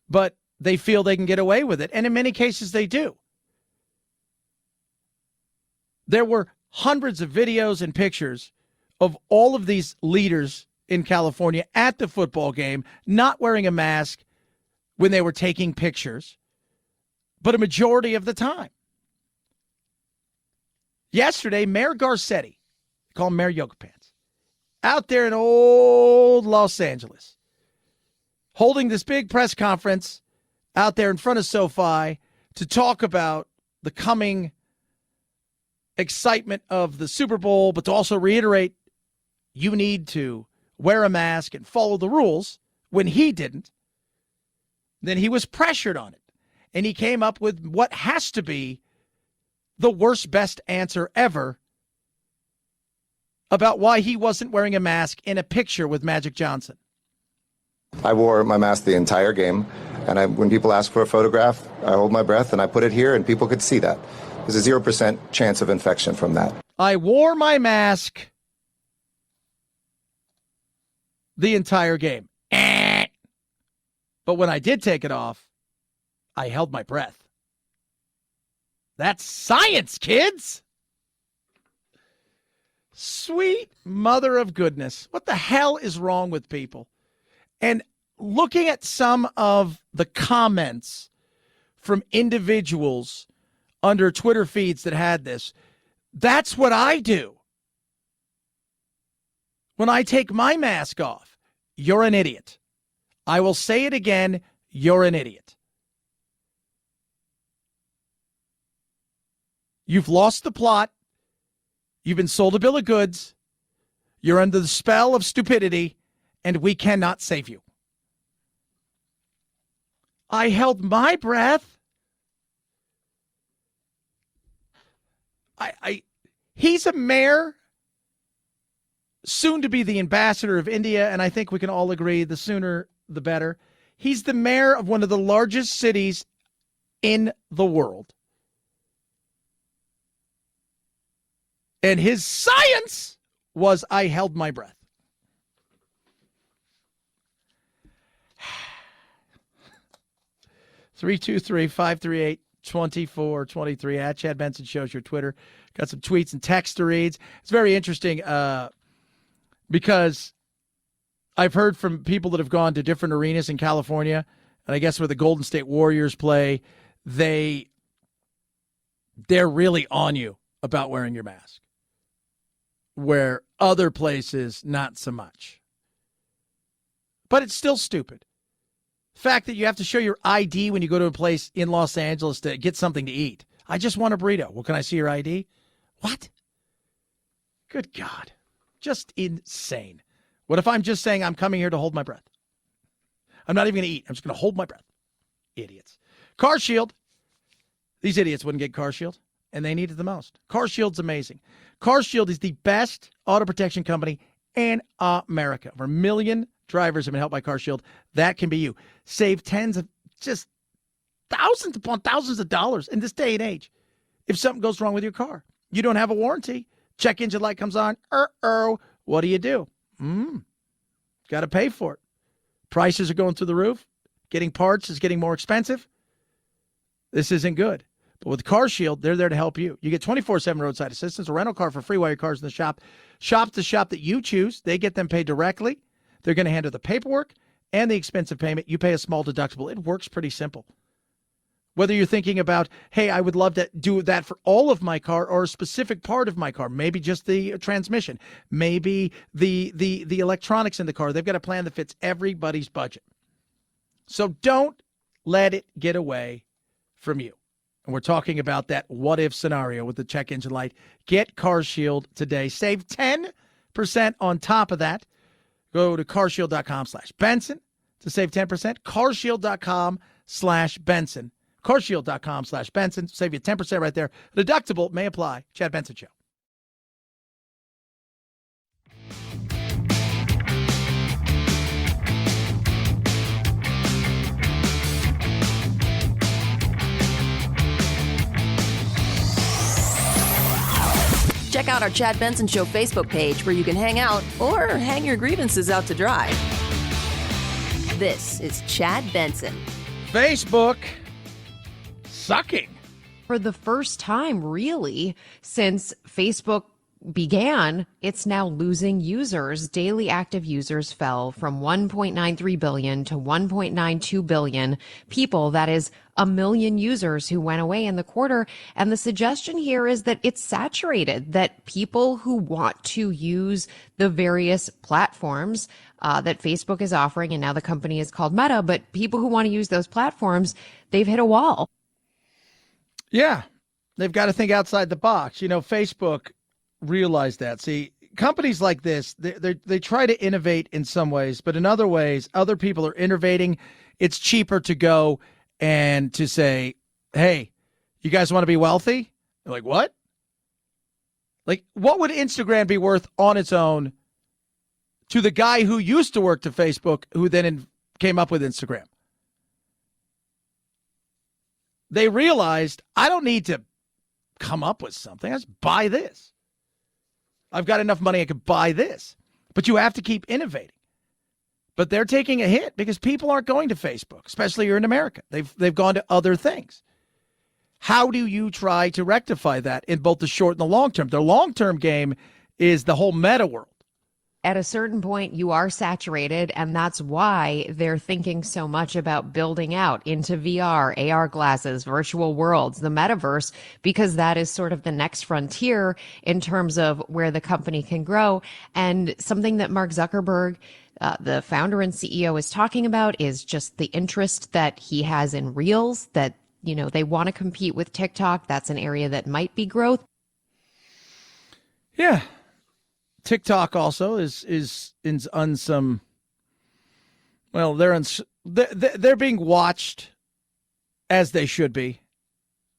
but they feel they can get away with it. And in many cases, they do. There were hundreds of videos and pictures of all of these leaders in California at the football game not wearing a mask when they were taking pictures, but a majority of the time. Yesterday, Mayor Garcetti, call him Mayor Yoga Pants, out there in old Los Angeles, holding this big press conference out there in front of SoFi to talk about the coming excitement of the Super Bowl, but to also reiterate you need to wear a mask and follow the rules. When he didn't, then he was pressured on it. And he came up with what has to be the worst, best answer ever about why he wasn't wearing a mask in a picture with Magic Johnson. I wore my mask the entire game, and when people ask for a photograph, I hold my breath and I put it here, and people could see that. There's a 0% chance of infection from that. I wore my mask the entire game. But when I did take it off, I held my breath. That's science, kids. Sweet mother of goodness. What the hell is wrong with people? And looking at some of the comments from individuals under Twitter feeds that had this, that's what I do. When I take my mask off, you're an idiot. I will say it again, you're an idiot. You've lost the plot. You've been sold a bill of goods. You're under the spell of stupidity, and we cannot save you. I held my breath. He's a mayor, soon to be the ambassador of India, and I think we can all agree the sooner the better. He's the mayor of one of the largest cities in the world. And his science was I held my breath. Three, 538-2423 at Chad Benson shows your Twitter. Got some tweets and text to read. It's very interesting because I've heard from people that have gone to different arenas in California, and I guess where the Golden State Warriors play, they're really on you about wearing your mask. Where other places, not so much. But it's still stupid. The fact that you have to show your ID when you go to a place in Los Angeles to get something to eat. I just want a burrito. Well, can I see your ID? What? Good God. Just insane. What if I'm just saying I'm coming here to hold my breath? I'm not even going to eat. I'm just going to hold my breath. Idiots. Car Shield. These idiots wouldn't get Car Shield. and they need it the most. CarShield's amazing. CarShield is the best auto protection company in America. Over 1 million drivers have been helped by CarShield. That can be you. Save tens of just thousands upon thousands of dollars in this day and age. If something goes wrong with your car, you don't have a warranty. Check engine light comes on. What do? Got to pay for it. Prices are going through the roof. Getting parts is getting more expensive. This isn't good. But with CarShield, they're there to help you. You get 24/7 roadside assistance, a rental car for free while your car's in the shop. Shop the shop that you choose. They get them paid directly. They're going to handle the paperwork and the expensive payment. You pay a small deductible. It works pretty simple. Whether you're thinking about, hey, I would love to do that for all of my car or a specific part of my car, maybe just the transmission, maybe the electronics in the car. They've got a plan that fits everybody's budget. So don't let it get away from you. And we're talking about that what-if scenario with the check engine light. Get CarShield today. Save 10% on top of that. Go to carshield.com/Benson to save 10%. carshield.com/Benson. carshield.com/Benson. Save you 10% right there. Deductible may apply. Chad Benson Show. Check out our Chad Benson Show Facebook page where you can hang out or hang your grievances out to dry. This is Chad Benson. Facebook sucking. For the first time, really, since Facebook began, it's now losing users. Daily active users fell from 1.93 billion to 1.92 billion people. That is 1 million users who went away in the quarter. And the suggestion here is that it's saturated, that people who want to use the various platforms that Facebook is offering, and now the company is called Meta, but people who want to use those platforms, they've hit a wall. Yeah, they've got to think outside the box. You know, Facebook realized that. See, companies like this, they try to innovate in some ways, but in other ways, other people are innovating. It's cheaper to go and to say, hey, you guys want to be wealthy? They're like, what? Like, what would Instagram be worth on its own to the guy who used to work to Facebook, who then came up with Instagram? They realized, I don't need to come up with something. I just buy this. I've got enough money I could buy this. But you have to keep innovating. But they're taking a hit because people aren't going to Facebook, especially here in America. They've gone to other things. How do you try to rectify that in both the short and the long term? The long-term game is the whole meta world. At a certain point, you are saturated, and that's why they're thinking so much about building out into VR, AR glasses, virtual worlds, the metaverse, because that is sort of the next frontier in terms of where the company can grow. And something that Mark Zuckerberg, the founder and CEO, is talking about is just the interest that he has in Reels, that, you know, they want to compete with TikTok. That's an area that might be growth. Yeah. TikTok also is on some. Well, they're being watched as they should be.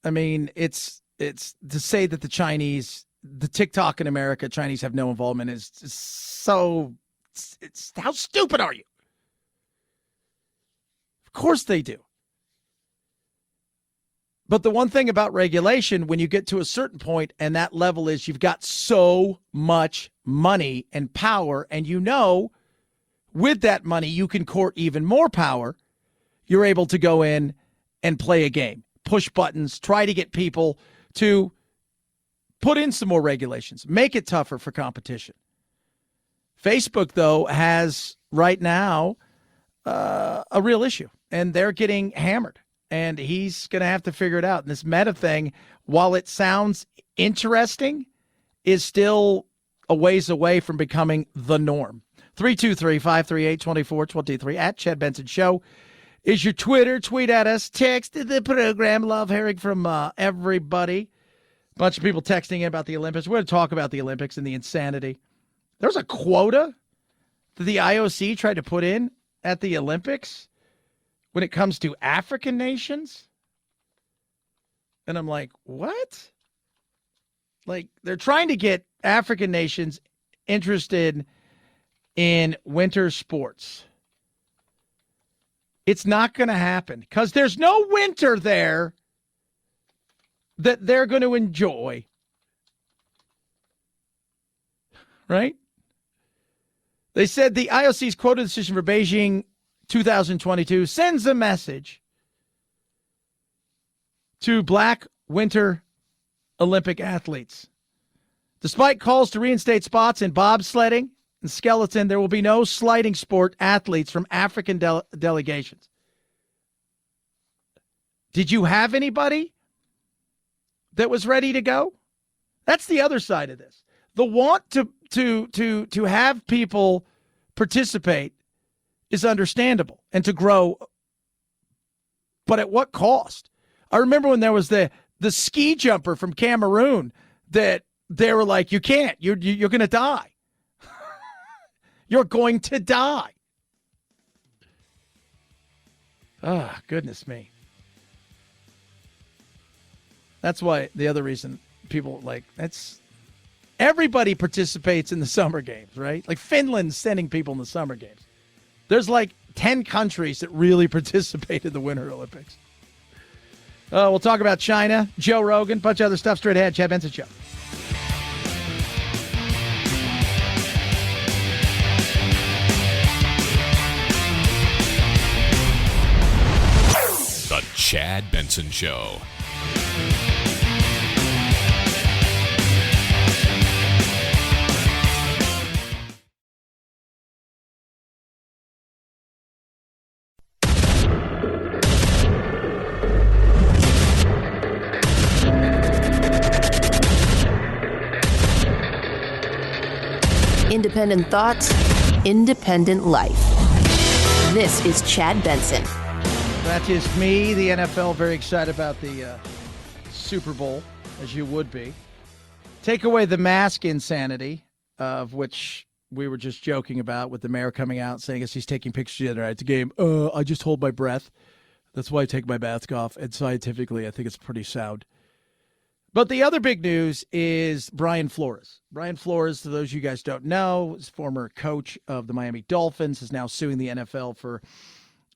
I mean, it's to say that the TikTok in America, Chinese have no involvement is so. It's how stupid are you? Of course they do. But the one thing about regulation, when you get to a certain point, and that level is you've got so much money and power, and you know with that money you can court even more power, you're able to go in and play a game, push buttons, try to get people to put in some more regulations, make it tougher for competition. Facebook, though, has right now a real issue, and they're getting hammered. And he's going to have to figure it out. And this meta thing, while it sounds interesting, is still a ways away from becoming the norm. 323-538-2423 at Chad Benson Show is your Twitter. Tweet at us. Text the program. Love hearing from everybody. Bunch of people texting in about the Olympics. We're going to talk about the Olympics and the insanity. There's a quota that the IOC tried to put in at the Olympics when it comes to African nations. And I'm like, what? Like, they're trying to get African nations interested in winter sports. It's not going to happen because there's no winter there that they're going to enjoy. Right? They said the IOC's quota decision for Beijing 2022 sends a message to black winter Olympic athletes. Despite calls to reinstate spots in bobsledding and skeleton, there will be no sliding sport athletes from African delegations. Did you have anybody that was ready to go? That's the other side of this. The want to have people participate is understandable and to grow, but at what cost? I remember when there was the ski jumper from Cameroon that they were like, you can't, you're going to die. You're going to die. Ah, goodness me. That's why the other reason people everybody participates in the summer games, right? Like Finland's sending people in the summer games. There's like 10 countries that really participate in the Winter Olympics. We'll talk about China, Joe Rogan, a bunch of other stuff straight ahead. Chad Benson Show. The Chad Benson Show. Independent thoughts, independent life. This is Chad Benson. That is me, the NFL. Very excited about the Super Bowl, as you would be. Take away the mask insanity, of which we were just joking about, with the mayor coming out saying as he's taking pictures the other night at the game, I just hold my breath. That's why I take my mask off. And scientifically, I think it's pretty sound. But the other big news is Brian Flores. Brian Flores, to those of you guys don't know, is former coach of the Miami Dolphins, is now suing the NFL for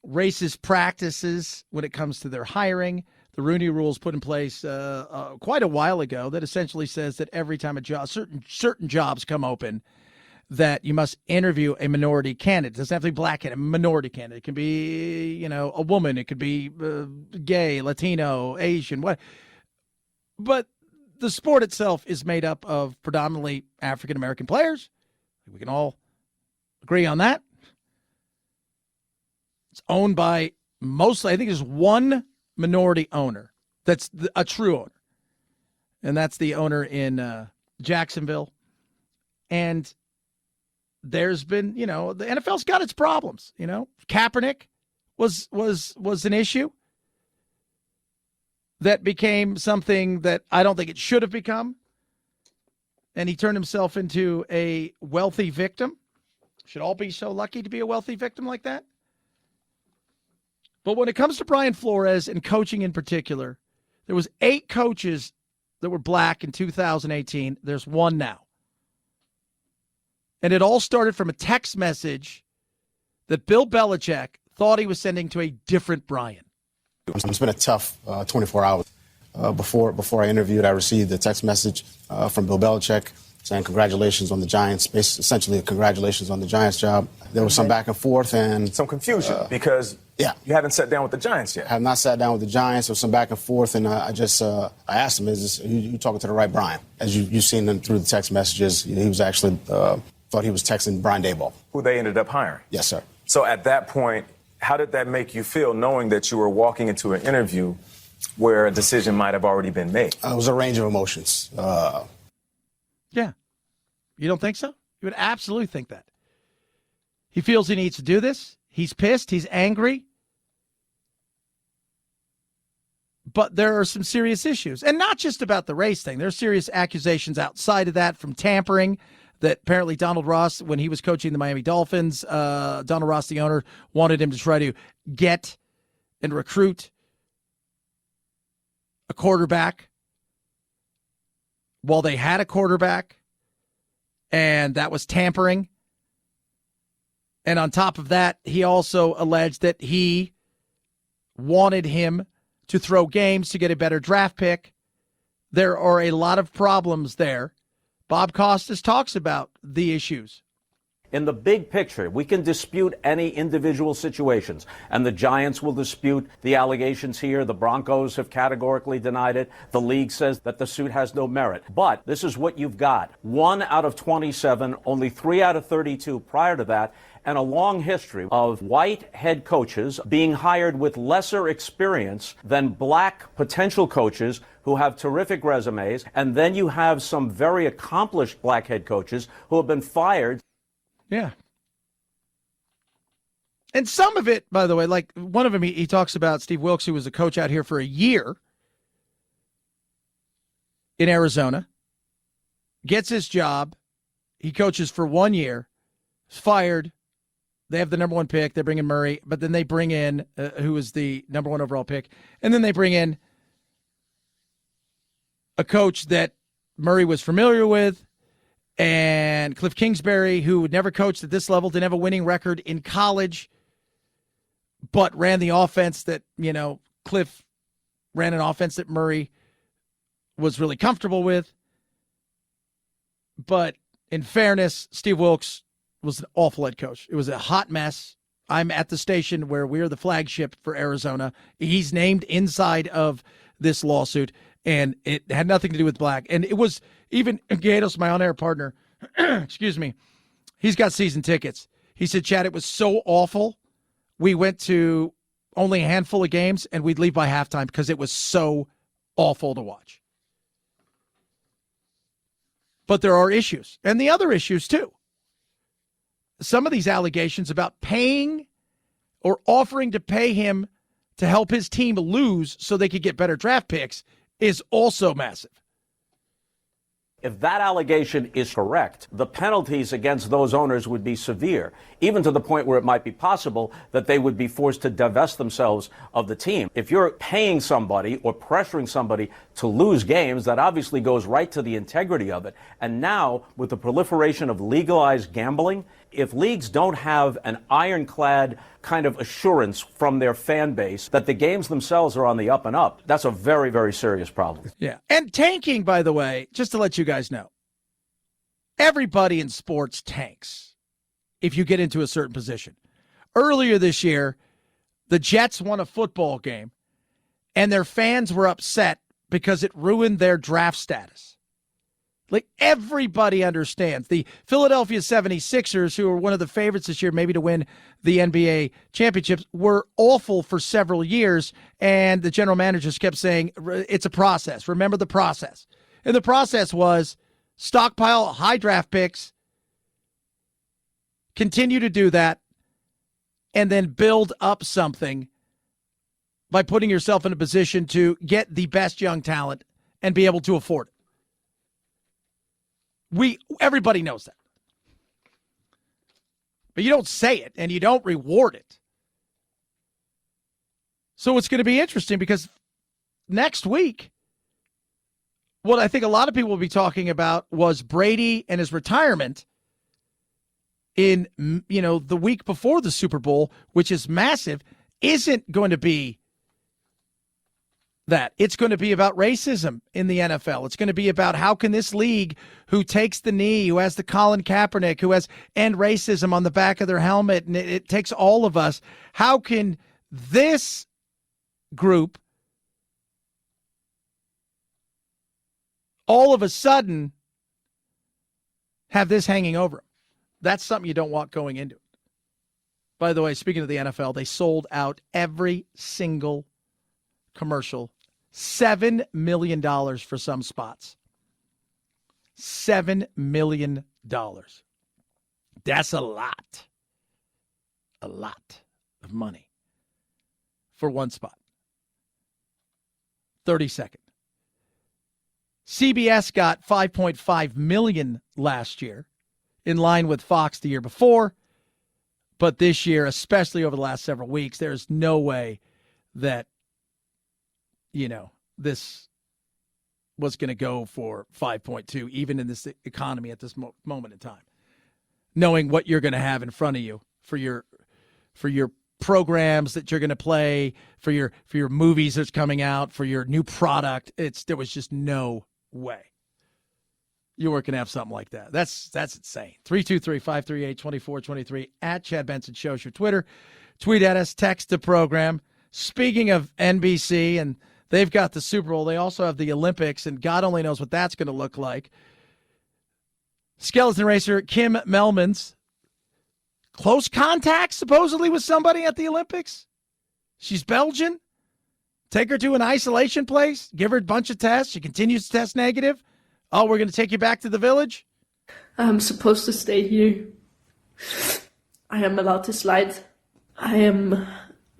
racist practices when it comes to their hiring. The Rooney Rule's put in place quite a while ago that essentially says that every time a job, certain jobs come open, that you must interview a minority candidate. It doesn't have to be black candidate, a minority candidate. It can be, a woman. It could be gay, Latino, Asian, what. But the sport itself is made up of predominantly African-American players. We can all agree on that. It's owned by mostly, I think there's one minority owner that's a true owner. And that's the owner in Jacksonville. And there's been, the NFL's got its problems, Kaepernick was an issue that became something that I don't think it should have become. And he turned himself into a wealthy victim. Should all be so lucky to be a wealthy victim like that. But when it comes to Brian Flores and coaching in particular, there was 8 coaches that were black in 2018. There's 1 now. And it all started from a text message that Bill Belichick thought he was sending to a different Brian. It's been a tough 24 hours. Before I interviewed, I received a text message from Bill Belichick saying congratulations on the Giants, essentially congratulations on the Giants job. There was some back and forth and some confusion because you haven't sat down with the Giants yet. I have not sat down with the Giants. There was some back and forth, and I asked him, "Is you talking to the right Brian?" As you've seen him through the text messages, he was actually thought he was texting Brian Daboll, who they ended up hiring. Yes, sir. So at that point, how did that make you feel, knowing that you were walking into an interview where a decision might have already been made? It was a range of emotions. Yeah. You don't think so? You would absolutely think that. He feels he needs to do this. He's pissed. He's angry. But there are some serious issues. And not just about the race thing. There's serious accusations outside of that from tampering that apparently Donald Ross, when he was coaching the Miami Dolphins, Donald Ross, the owner, wanted him to try to get and recruit a quarterback while they had a quarterback, and that was tampering. And on top of that, he also alleged that he wanted him to throw games to get a better draft pick. There are a lot of problems there. Bob Costas talks about the issues. In the big picture, we can dispute any individual situations, and the Giants will dispute the allegations here. The Broncos have categorically denied it. The league says that the suit has no merit. But this is what you've got. 1 out of 27, only 3 out of 32 prior to that, and a long history of white head coaches being hired with lesser experience than black potential coaches who have terrific resumes. And then you have some very accomplished black head coaches who have been fired. Yeah. And some of it, by the way, like one of them, he talks about Steve Wilkes, who was a coach out here for a year in Arizona, gets his job. He coaches for 1 year, is fired. They have the number 1 pick. They bring in Murray, but then they bring in, who was the number 1 overall pick, and then they bring in a coach that Murray was familiar with, and Cliff Kingsbury, who had never coached at this level, didn't have a winning record in college, but ran the offense that, Cliff ran an offense that Murray was really comfortable with. But in fairness, Steve Wilkes was an awful head coach. It was a hot mess. I'm at the station where we're the flagship for Arizona. He's named inside of this lawsuit, and it had nothing to do with black. And it was even Gatos, my on-air partner, excuse me, he's got season tickets. He said, Chad, it was so awful. We went to only a handful of games, and we'd leave by halftime because it was so awful to watch. But there are issues, and the other issues, too. Some of these allegations about paying or offering to pay him to help his team lose so they could get better draft picks is also massive. If that allegation is correct, the penalties against those owners would be severe, even to the point where it might be possible that they would be forced to divest themselves of the team. If you're paying somebody or pressuring somebody to lose games, that obviously goes right to the integrity of it. And now, with the proliferation of legalized gambling, if leagues don't have an ironclad kind of assurance from their fan base that the games themselves are on the up and up, that's a very, very serious problem. Yeah. And tanking, by the way, just to let you guys know, everybody in sports tanks if you get into a certain position. Earlier this year, the Jets won a football game, and their fans were upset because it ruined their draft status. Like, everybody understands. The Philadelphia 76ers, who are one of the favorites this year, maybe to win the NBA championships, were awful for several years, and the general managers kept saying, it's a process. Remember the process. And the process was stockpile high draft picks, continue to do that, and then build up something by putting yourself in a position to get the best young talent and be able to afford it. Everybody knows that. But you don't say it, and you don't reward it. So it's going to be interesting because next week, what I think a lot of people will be talking about was Brady and his retirement in, the week before the Super Bowl, which is massive, isn't going to be that. It's going to be about racism in the NFL. It's going to be about how can this league, who takes the knee, who has the Colin Kaepernick, who has end racism on the back of their helmet, and it takes all of us, how can this group all of a sudden have this hanging over them? That's something you don't want going into it. By the way, speaking of the NFL, they sold out every single commercial. $7 million for some spots. $7 million. That's a lot. A lot of money for one spot. 32nd. CBS got $5.5 million last year, in line with Fox the year before. But this year, especially over the last several weeks, there's no way that this was going to go for 5.2, even in this economy at this moment in time. Knowing what you're going to have in front of you for your programs that you're going to play, for your movies that's coming out, for your new product, there was just no way you weren't going to have something like that. That's insane. 323-538-2423 at Chad Benson Show is your Twitter. Tweet at us, text the program. Speaking of NBC, and they've got the Super Bowl, they also have the Olympics, and God only knows what that's going to look like. Skeleton racer Kim Melman's close contact, supposedly, with somebody at the Olympics. She's Belgian. Take her to an isolation place, give her a bunch of tests. She continues to test negative. Oh, we're going to take you back to the village? I'm supposed to stay here. I am allowed to slide.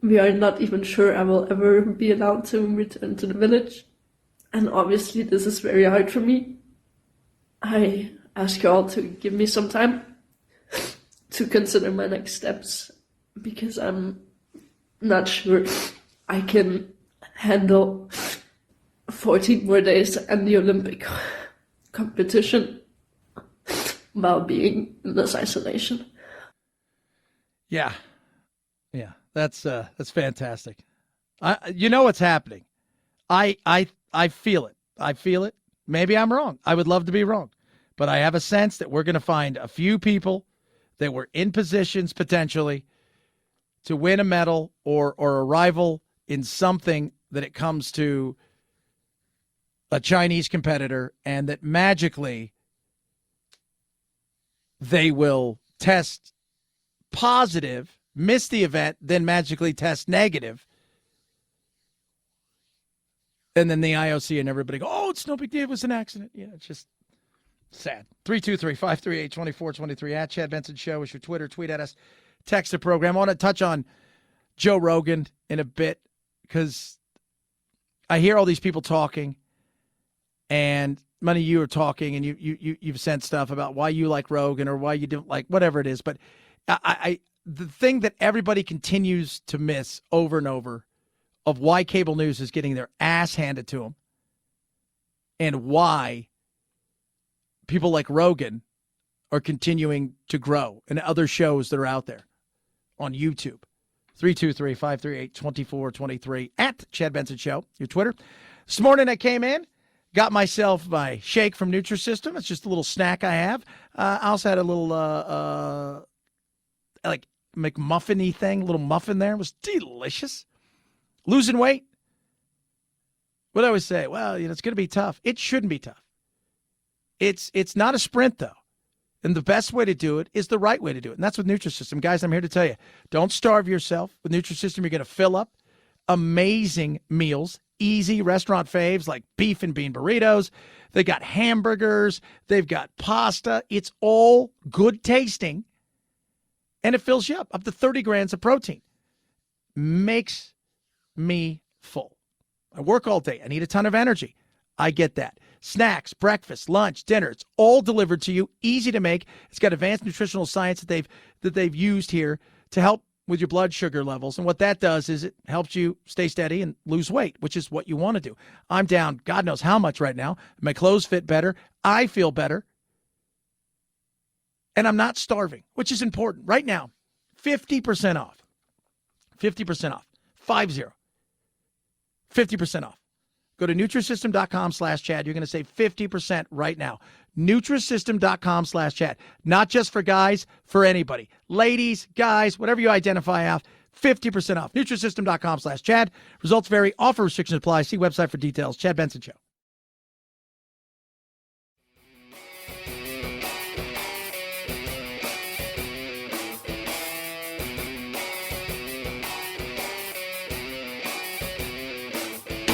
We are not even sure I will ever be allowed to return to the village. And obviously this is very hard for me. I ask you all to give me some time to consider my next steps, because I'm not sure I can handle 14 more days and the Olympic competition while being in this isolation. Yeah, that's fantastic. You know what's happening. I feel it. I feel it. Maybe I'm wrong. I would love to be wrong, but I have a sense that we're going to find a few people that were in positions potentially to win a medal or a rival in something that it comes to a Chinese competitor, and that magically they will test positive, miss the event, then magically test negative. And then the IOC and everybody go, oh, it's no big deal. It was an accident. Yeah, it's just sad. 323-538-2423 at Chad Benson Show is your Twitter. Tweet at us. Text the program. I want to touch on Joe Rogan in a bit, because I hear all these people talking, and many of you are talking, and you've sent stuff about why you like Rogan or why you don't like whatever it is. But the thing that everybody continues to miss over and over of why cable news is getting their ass handed to them, and why people like Rogan are continuing to grow, and other shows that are out there on YouTube. 323-538-2423 at Chad Benson Show, your Twitter. This morning I came in, got myself my shake from Nutrisystem. It's just a little snack I have. I also had a little like McMuffin-y thing, a little muffin there. It was delicious. Losing weight. What do I always say? Well, it's going to be tough. It shouldn't be tough. It's not a sprint, though. And the best way to do it is the right way to do it. And that's with Nutrisystem. Guys, I'm here to tell you, don't starve yourself. With Nutrisystem, you're going to fill up amazing meals, easy restaurant faves like beef and bean burritos. They got hamburgers. They've got pasta. It's all good tasting. And it fills you up to 30 grams of protein. Makes me full. I work all day. I need a ton of energy. I get that. Snacks, breakfast, lunch, dinner, it's all delivered to you, easy to make. It's got advanced nutritional science that they've used here to help with your blood sugar levels. And what that does is it helps you stay steady and lose weight, which is what you want to do. I'm down God knows how much right now. My clothes fit better. I feel better. And I'm not starving, which is important. Right now, 50% off. 50% off. 50. 50% off. Go to Nutrisystem.com/Chad. You're going to save 50% right now. Nutrisystem.com/Chad. Not just for guys, for anybody. Ladies, guys, whatever you identify as, 50% off. Nutrisystem.com/Chad. Results vary. Offer restrictions apply. See website for details. Chad Benson Show.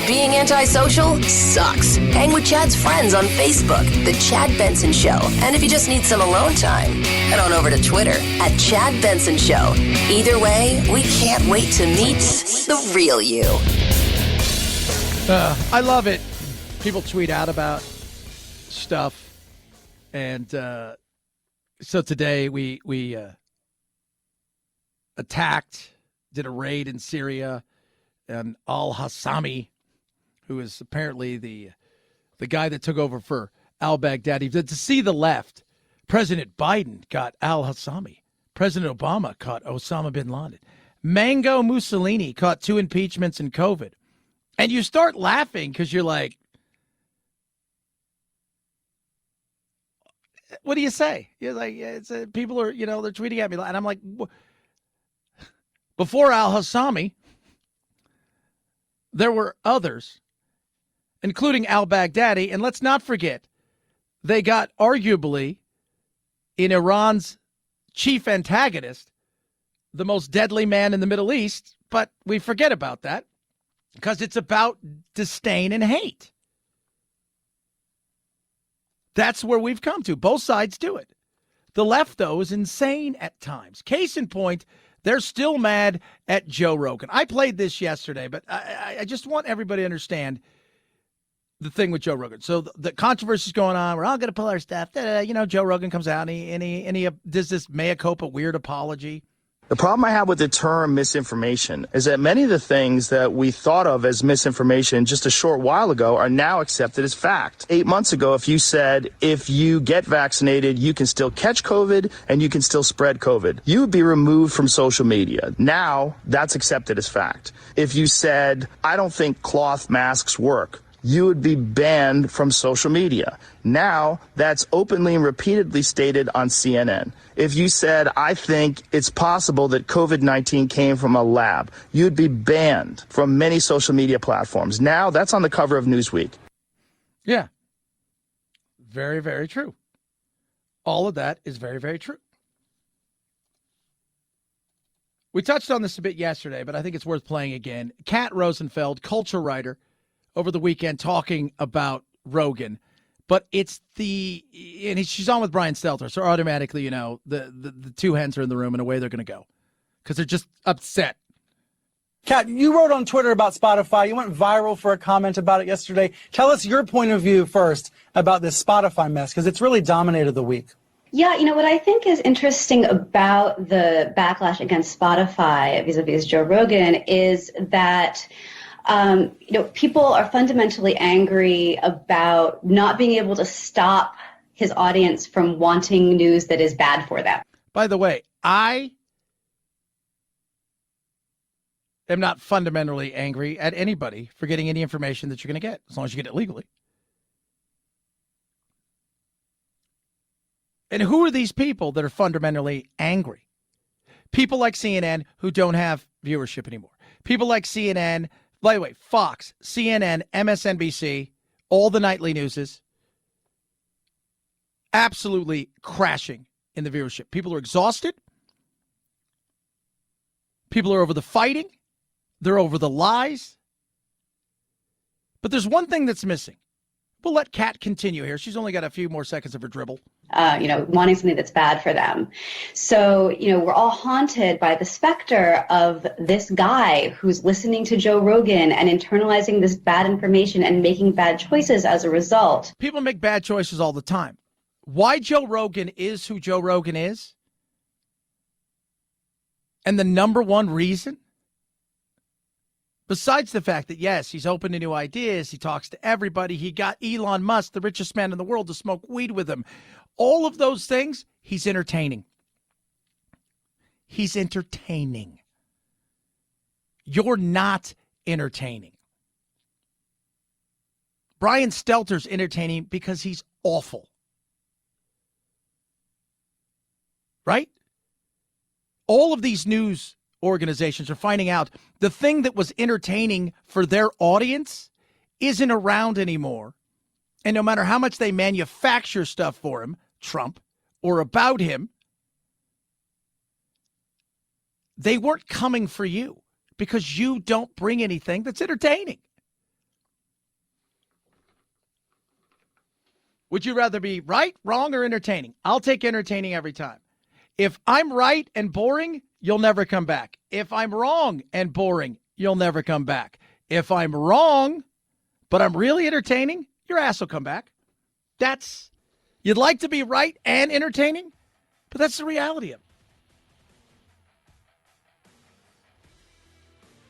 Being antisocial sucks. Hang with Chad's friends on Facebook, The Chad Benson Show. And if you just need some alone time, head on over to Twitter at Chad Benson Show. Either way, we can't wait to meet the real you. I love it. People tweet out about stuff. And so today we attacked, did a raid in Syria, and al-Hassami, who is apparently the the guy that took over for al-Baghdadi. To see the left, President Biden got al-Hassami. President Obama caught Osama bin Laden. Mango Mussolini caught 2 impeachments and COVID. And you start laughing because you're like, what do you say? You're like, people are, they're tweeting at me. And I'm like, before al-Hassami, there were others, including al-Baghdadi. And let's not forget, they got arguably in Iran's chief antagonist, the most deadly man in the Middle East. But we forget about that because it's about disdain and hate. That's where we've come to. Both sides do it. The left, though, is insane at times. Case in point, they're still mad at Joe Rogan. I played this yesterday, but I just want everybody to understand the thing with Joe Rogan. So the controversy is going on. We're all going to pull our stuff. Joe Rogan comes out and he does this mea culpa weird apology. The problem I have with the term misinformation is that many of the things that we thought of as misinformation just a short while ago are now accepted as fact. 8 months ago, if you said, if you get vaccinated, you can still catch COVID and you can still spread COVID, you would be removed from social media. Now that's accepted as fact. If you said, I don't think cloth masks work, you would be banned from social media. Now, that's openly and repeatedly stated on CNN. If you said, I think it's possible that COVID-19 came from a lab, you'd be banned from many social media platforms. Now, that's on the cover of Newsweek. Yeah. Very, very true. All of that is very, very true. We touched on this a bit yesterday, but I think it's worth playing again. Kat Rosenfeld, culture writer, over the weekend talking about Rogan, but it's she's on with Brian Stelter, so automatically, the two hens are in the room and away they're going to go because they're just upset. Kat, you wrote on Twitter about Spotify. You went viral for a comment about it yesterday. Tell us your point of view first about this Spotify mess, because it's really dominated the week. Yeah, what I think is interesting about the backlash against Spotify vis-a-vis Joe Rogan is that people are fundamentally angry about not being able to stop his audience from wanting news that is bad for them. By the way, I am not fundamentally angry at anybody for getting any information that you're going to get, as long as you get it legally. And who are these people that are fundamentally angry? People like CNN who don't have viewership anymore. People like CNN. By the way, Fox, CNN, MSNBC, all the nightly newses, absolutely crashing in the viewership. People are exhausted. People are over the fighting. They're over the lies. But there's one thing that's missing. We'll let Kat continue here. She's only got a few more seconds of her dribble. Wanting something that's bad for them. So, we're all haunted by the specter of this guy who's listening to Joe Rogan and internalizing this bad information and making bad choices as a result. People make bad choices all the time. Why Joe Rogan is who Joe Rogan is, and the number one reason, besides the fact that, yes, he's open to new ideas, he talks to everybody, he got Elon Musk, the richest man in the world, to smoke weed with him. All of those things, he's entertaining. He's entertaining. You're not entertaining. Brian Stelter's entertaining because he's awful. Right? All of these news organizations are finding out the thing that was entertaining for their audience isn't around anymore. And no matter how much they manufacture stuff for him, Trump, or about him, they weren't coming for you because you don't bring anything that's entertaining. Would you rather be right, wrong, or entertaining? I'll take entertaining every time. If I'm right and boring, you'll never come back. If I'm wrong and boring, you'll never come back. If I'm wrong, but I'm really entertaining, your ass will come back. You'd like to be right and entertaining, but that's the reality of it.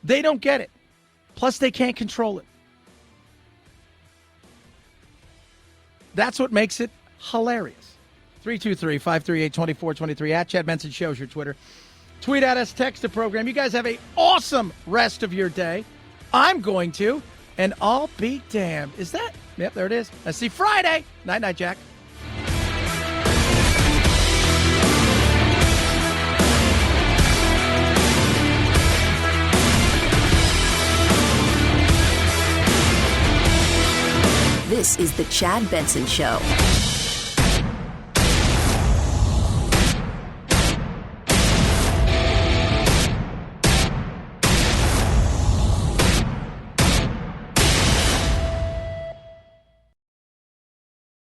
They don't get it. Plus, they can't control it. That's what makes it hilarious. 323-538-2423 at Chad Benson Show's your Twitter. Tweet at us, text the program. You guys have a awesome rest of your day. I'm going to, and I'll be damned. Is that? Yep, there it is. I see Friday. Night, Jack. This is the Chad Benson Show.